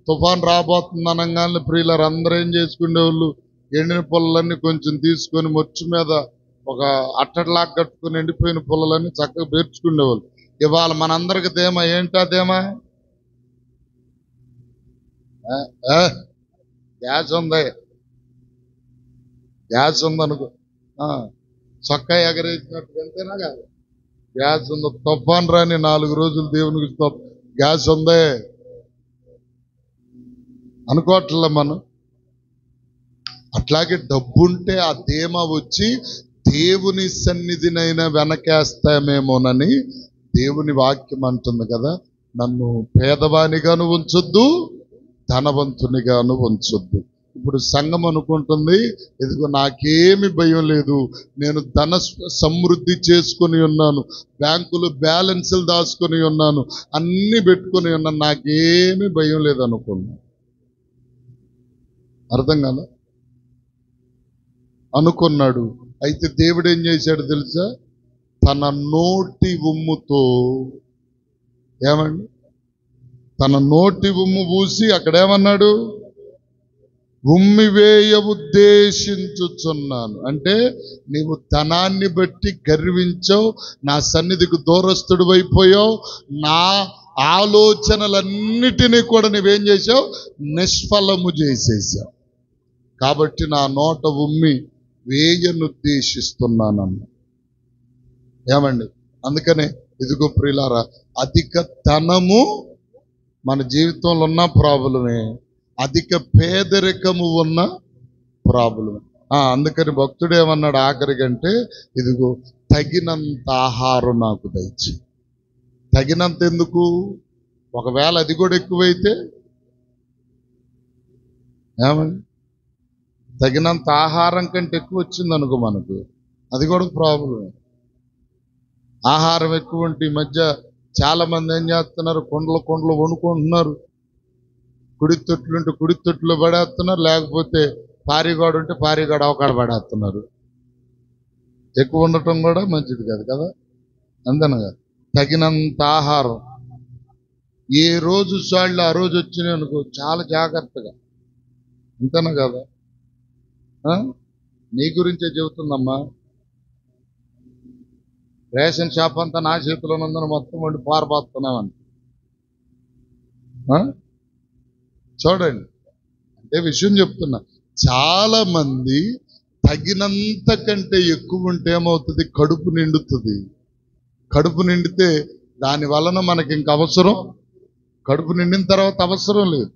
తుఫాన్ రాబోతుంది అనగానే ప్రియులారు అందరూ ఏం చేసుకునేవాళ్ళు, ఎండిన పుల్లలన్నీ కొంచెం తీసుకొని మొచ్చు మీద ఒక అట్టట్లాగా కట్టుకుని ఎండిపోయిన పుల్లలన్నీ చక్కగా పేర్చుకునేవాళ్ళు. ఇవాళ మనందరికి ధీమా ఏంటా ధీమా? గ్యాస్ ఉంది, గ్యాస్ ఉందనుకో, చొక్కా ఎగరేసినట్టు ఎంతేనా కాదు, గ్యాస్ ఉంది. తుఫాన్ రాని 4 రోజులు దేవునికి గ్యాస్ ఉందే అనుకోవట్లే మనం. అట్లాగే డబ్బుంటే ఆ ధీమా వచ్చి దేవుని సన్నిధినైనా వెనకేస్తామేమోనని దేవుని వాక్యం అంటుంది కదా, నన్ను పేదవానిగాను ఉంచొద్దు, ధనవంతునిగాను ఉంచొద్దు. ఇప్పుడు సంఘం అనుకుంటుంది, ఇదిగో నాకేమి భయం లేదు, నేను ధన సమృద్ధి చేసుకొని ఉన్నాను, బ్యాంకులు బ్యాలెన్సులు దాచుకొని ఉన్నాను, అన్ని పెట్టుకొని ఉన్నాను, నాకేమి భయం లేదు అనుకున్నాను. అర్థం కాదా? అనుకున్నాడు. అయితే దేవుడు ఏం చేశాడు తెలుసా? తన నోటి ఉమ్ముతో, ఏమండి, తన నోటి ఉమ్ము పూసి అక్కడేమన్నాడు? ఉమ్మివేయ ఉద్దేశించుచున్నాను. అంటే నీవు ధనాన్ని బట్టి గర్వించావు, నా సన్నిధికి దూరస్తుడు అయిపోయావు, నా ఆలోచనలన్నిటినీ కూడా నువ్వేం చేసావు? నిష్ఫలము చేసేసావు. కాబట్టి నా నోట ఉమ్మి వేయనుద్దేశిస్తున్నానన్న. ఏమండి, అందుకనే ఇదిగో ప్రియులారా, అధిక ధనము మన జీవితంలో ఉన్న ప్రాబ్లమే, అధిక పేదరికము ఉన్న ప్రాబ్లం. అందుకని భక్తుడు ఏమన్నాడు ఆఖరికంటే, ఇదిగో తగినంత ఆహారం నాకు దయచి. తగినంత ఎందుకు? ఒకవేళ అది కూడా ఎక్కువైతే ఏమండి, తగినంత ఆహారం కంటే ఎక్కువ వచ్చింది అనుకో మనకు, అది కూడా ప్రాబ్లమే. ఆహారం ఎక్కువ ఉంటే ఈ మధ్య చాలా మంది ఏం చేస్తున్నారు, కుండలు వండుకుంటున్నారు. కుడి తొట్లుంటే కుడి తొట్టులో పడేస్తున్నారు, లేకపోతే పారిగాడు ఉంటే పారిగాడు అవకాడ పడేస్తున్నారు. ఎక్కువ ఉండటం కూడా మంచిది కాదు కదా. అంతేనా? తగినంత ఆహారం ఏ రోజు సాళ్ళు ఆ రోజు వచ్చినాయి అనుకో, చాలా జాగ్రత్తగా. అంతేనా కదా? నీ గురించే చెబుతుందమ్మా. రేషన్ షాప్ అంతా నా చేతిలో ఉందని మొత్తం వండి పారబోతున్నామని చూడండి. అంటే విషయం చెప్తున్నా. చాలా మంది తగినంత కంటే ఎక్కువ ఉంటే ఏమవుతుంది, కడుపు నిండుతుంది. కడుపు నిండితే దాని వలన మనకి ఇంక అవసరం, కడుపు నిండిన తర్వాత అవసరం లేదు.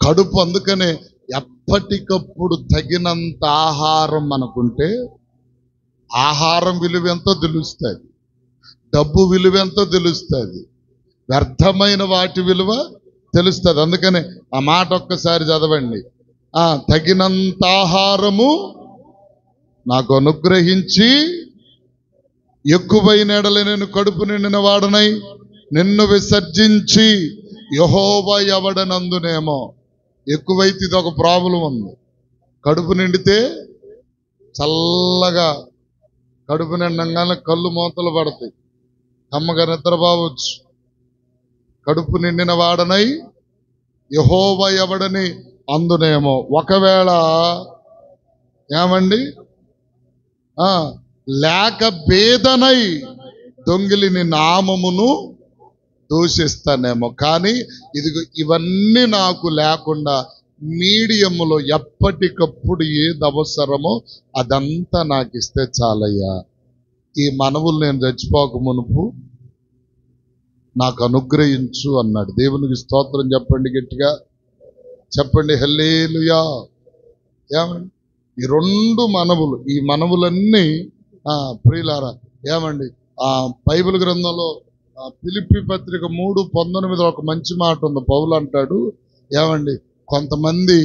కడుపు అందుకనే ఎప్పటికప్పుడు తగినంత ఆహారం మనకుంటే ఆహారం విలువ ఎంతో తెలుస్తుంది, డబ్బు విలువ ఎంతో తెలుస్తుంది, వ్యర్థమైన వాటి విలువ తెలుస్తుంది. అందుకనే ఆ మాట ఒక్కసారి చదవండి. తగినంత ఆహారము నాకు అనుగ్రహించి ఎక్కువైన ఎడల నేను కడుపు నిండిన వాడనై నిన్ను విసర్జించి యెహోవా ఎవడనందునేమో. ఎక్కువైతే ఇది ఒక ప్రాబ్లం ఉంది. కడుపు నిండితే చల్లగా కడుపు నిండంగానే కళ్ళు మూతలు పడతాయి, కమ్మగా నిద్రపోవచ్చు. కడుపు నిండిన వాడనై యెహోవా ఎవడని అందునేమో. ఒకవేళ ఏమండి లేక భేదనై దొంగిలిని నామమును దూషిస్తానేమో. కానీ ఇదిగో ఇవన్నీ నాకు లేకుండా మీడియంలో ఎప్పటికప్పుడు ఏది అవసరమో అదంతా నాకు ఇస్తే చాలయ్యా. ఈ మనవులు నేను చచ్చిపోక మునుపు నాకు అనుగ్రహించు అన్నాడు. దేవునికి స్తోత్రం చెప్పండి, గట్టిగా చెప్పండి హల్లెలూయా. ఏమండి ఈ రెండు మనవులు, ఈ మనవులన్నీ ప్రియులారా ఏమండి బైబిల్ గ్రంథంలో ఫిలిప్పీ పత్రిక 3:19 ఒక మంచి మాట ఉంది. పౌలు అంటాడు, ఏమండి కొంతమంది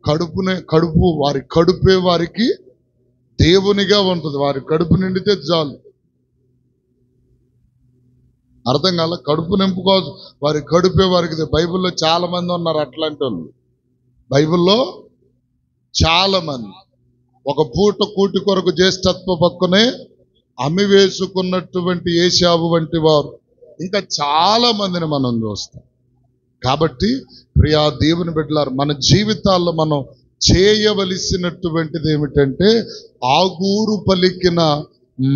కడుపు వారి కడుపే వారికి దేవునిగా ఉంటుంది. వారి కడుపు నిండితే చాలు. అర్థం కాల, కడుపు నింపుకోవచ్చు, వారి కడుపే వారికి. బైబిల్లో చాలా మంది ఉన్నారు అట్లాంటి వాళ్ళు. బైబిల్లో చాలా మంది ఒక పూట కూటి కొరకు జ్యేష్ఠత్వ పక్కనే అమ్మి వేసుకున్నటువంటి ఏశావు వంటి వారు ఇంకా చాలా మందిని మనం చూస్తాం. కాబట్టి ప్రియా దేవుని బిడ్డలారు, మన జీవితాల్లో మనం చేయవలసినటువంటిది ఏమిటంటే ఆగూరు పలికిన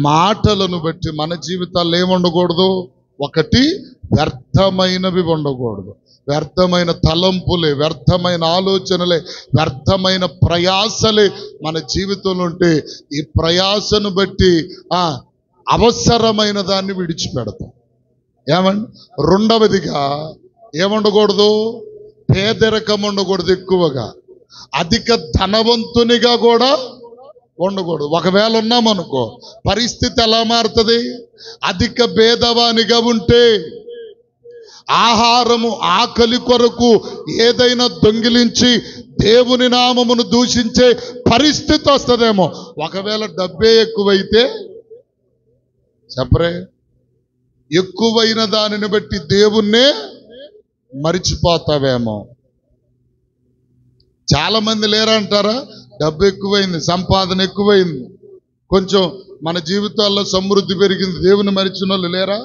మాటలను బట్టి మన జీవితాల్లో ఏముండకూడదు. ఒకటి, వ్యర్థమైనవి ఉండకూడదు. వ్యర్థమైన తలంపులే, వ్యర్థమైన ఆలోచనలే, వ్యర్థమైన ప్రయాసలే మన జీవితంలో ఉంటే ఈ ప్రయాసను బట్టి అవసరమైన దాన్ని విడిచిపెడతాం. ఏమండి రెండవదిగా ఏముండకూడదు, పేదరికం ఉండకూడదు. ఎక్కువగా అధిక ధనవంతునిగా కూడా ఉండకూడదు. ఒకవేళ ఉన్నామనుకో పరిస్థితి ఎలా మారుతుంది. అధిక భేదవానిగా ఉంటే ఆహారము ఆకలి కొరకు ఏదైనా దొంగిలించి దేవుని నామమును దూషించే పరిస్థితి వస్తుందేమో. ఒకవేళ డబ్బే ఎక్కువైతే చెప్పరే, ఎక్కువైన దానిని బట్టి దేవుణ్ణే మరిచిపోతావేమో. చాలా మంది లేరంటారా, డబ్బు ఎక్కువైంది, సంపాదన ఎక్కువైంది, కొంచెం మన జీవితాల్లో సమృద్ధి పెరిగింది, దేవుని మరిచిన వాళ్ళు లేరా?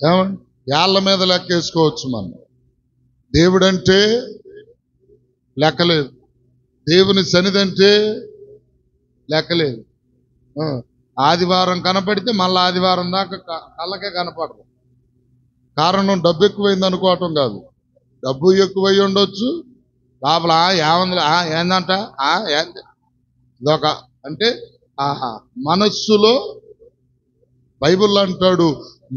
ఏమండి ఏళ్ల మీద లెక్కేసుకోవచ్చు మనం. దేవుడంటే లెక్కలేదు, దేవుని సన్నిధి అంటే లెక్కలేదు. ఆదివారం కనపడితే మళ్ళీ ఆదివారం దాకా కళ్ళకే కనపడదు. కారణం డబ్బు ఎక్కువైంది అనుకోవటం కాదు. డబ్బు ఎక్కువై ఉండొచ్చు, లోపల ఏమంది ఏందంట ఇదొక అంటే మనస్సులో బైబిల్లో అంటాడు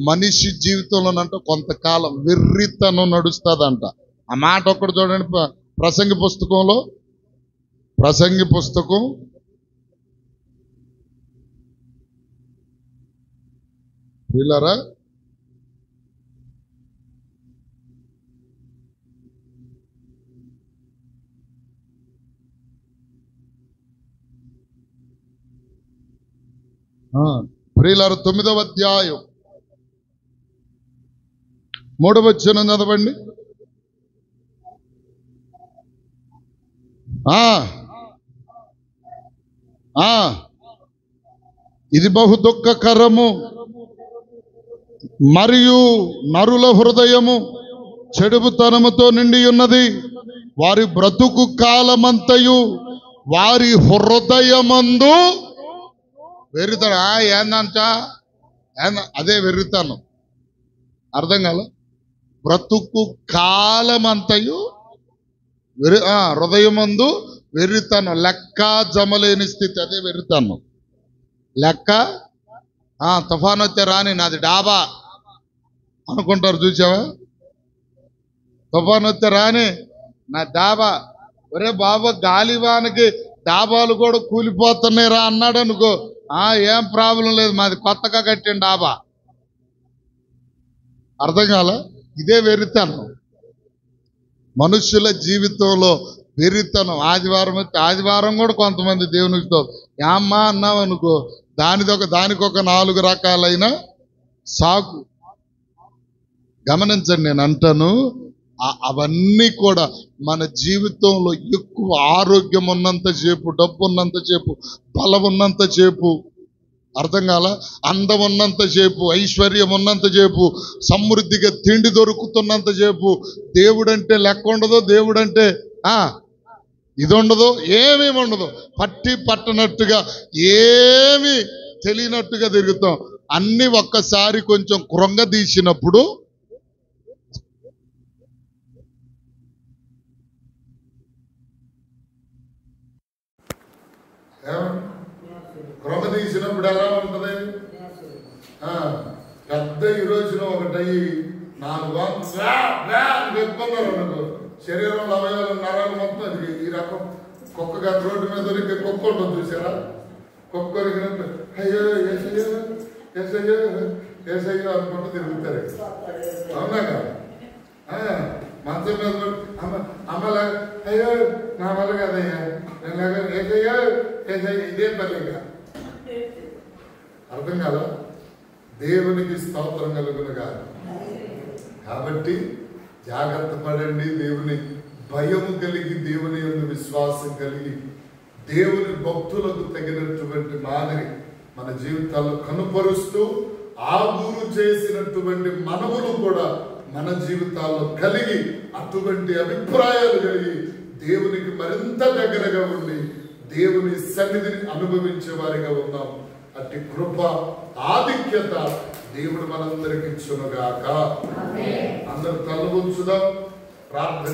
మనిషి జీవితంలోనంట కొంతకాలం వెర్రితనం నడుస్తుందంట. ఆ మాట ఒక్కడు చూడండి ప్రసంగి పుస్తకం వీళ్ళరా ప్రియులారు 9వ అధ్యాయం 3వ వచనం చదవండి. ఇది బహు దుఃఖకరము, మరియు నరుల హృదయము చెడుతనముతో నిండి ఉన్నది. వారి బ్రతుకు కాలమంతయు వారి హృదయమందు వెర్రితనం. ఏందంట? అదే వెర్రితనం. అర్థం కాల? బ్రతుకు కాలమంతయు హృదయమందు వెర్రితనం. లెక్క జమలేని స్థితి, అదే వెర్రితనం. లెక్క తుఫాను వస్తే రాని నాది డాబా అనుకుంటారు, చూసావా? తుఫాను వస్తే రాని నా డాబా. ఒరే బాబా, గాలివానికి డాబాలు కూడా కూలిపోతున్నాయి రా అన్నాడు అనుకో, ఏం ప్రాబ్లం లేదు, మాది కొత్తగా కట్టిన డాబా. అర్థం కాల? ఇదే వెర్రితనం. మనుషుల జీవితంలో వెర్రితనం. ఆదివారం కూడా కొంతమంది దేవునితో ఏమ్మా అన్నావు అనుకో, దానికొక 4 రకాలైన సాకు. గమనించండి, నేను అంటాను, అవన్నీ కూడా మన జీవితంలో ఎక్కువ ఆరోగ్యం ఉన్నంత సేపు, డబ్బు ఉన్నంత సేపు, బలం ఉన్నంత సేపు, అర్థం కాల, అందం ఉన్నంత సేపు, ఐశ్వర్యం ఉన్నంత సేపు, సమృద్ధిగా తిండి దొరుకుతున్నంత సేపు దేవుడంటే లెక్క ఉండదు. దేవుడంటే ఇది ఉండదు, ఏమేమి ఉండదు. పట్టనట్టుగా, ఏమి తెలియనట్టుగా తిరుగుతాం. అన్ని ఒక్కసారి కొంచెం కృంగదీసినప్పుడు ఎలా ఉంటది? పెద్ద ఈరోజున ఒకటయ్యి 4 పెట్టుకున్నారు అనుకో, శరీరంలో అవయవాలు నరాలు మొత్తం అది ఈ రకం. కుక్కగా రోడ్డు మీద దొరికి కుక్క ఉంటుంది, చూసారా? కుక్క దొరికినట్టు అయ్యో ఏసయ్యో ఏసయ్యో ఏసయ్యో అనుకుంటూ తిరుగుతారు. అవునా కదా? మంచం మీద అమ్మలా అయ్యో నా వల్ల కదయ్యా, నేను ఏసయ్యో ఏసయ్యో, ఇదే పనిగా. అర్థం కాదా? దేవునికి స్తోత్రం కలుగునుగా. కాబట్టి జాగ్రత్త పడండి. దేవుని భయము కలిగి, దేవుని యందు విశ్వాసం కలిగి, దేవుని భక్తులకు తగినటువంటి మాదిరి మన జీవితాల్లో కనుపరుస్తూ, ఆగురు చేసినటువంటి మనవులు కూడా మన జీవితాల్లో కలిగి, అటువంటి అభిప్రాయాలు కలిగి దేవునికి మరింత దగ్గరగా ఉండి దేవుని సన్నిధిని అనుభవించే వారిగా ఉన్నాం. అట్టి కృప, ఆధిక్యత దేవుడు మనందరికి ఇచ్చునుగాక. అందరూ తల వంచుదాం, ప్రార్థన.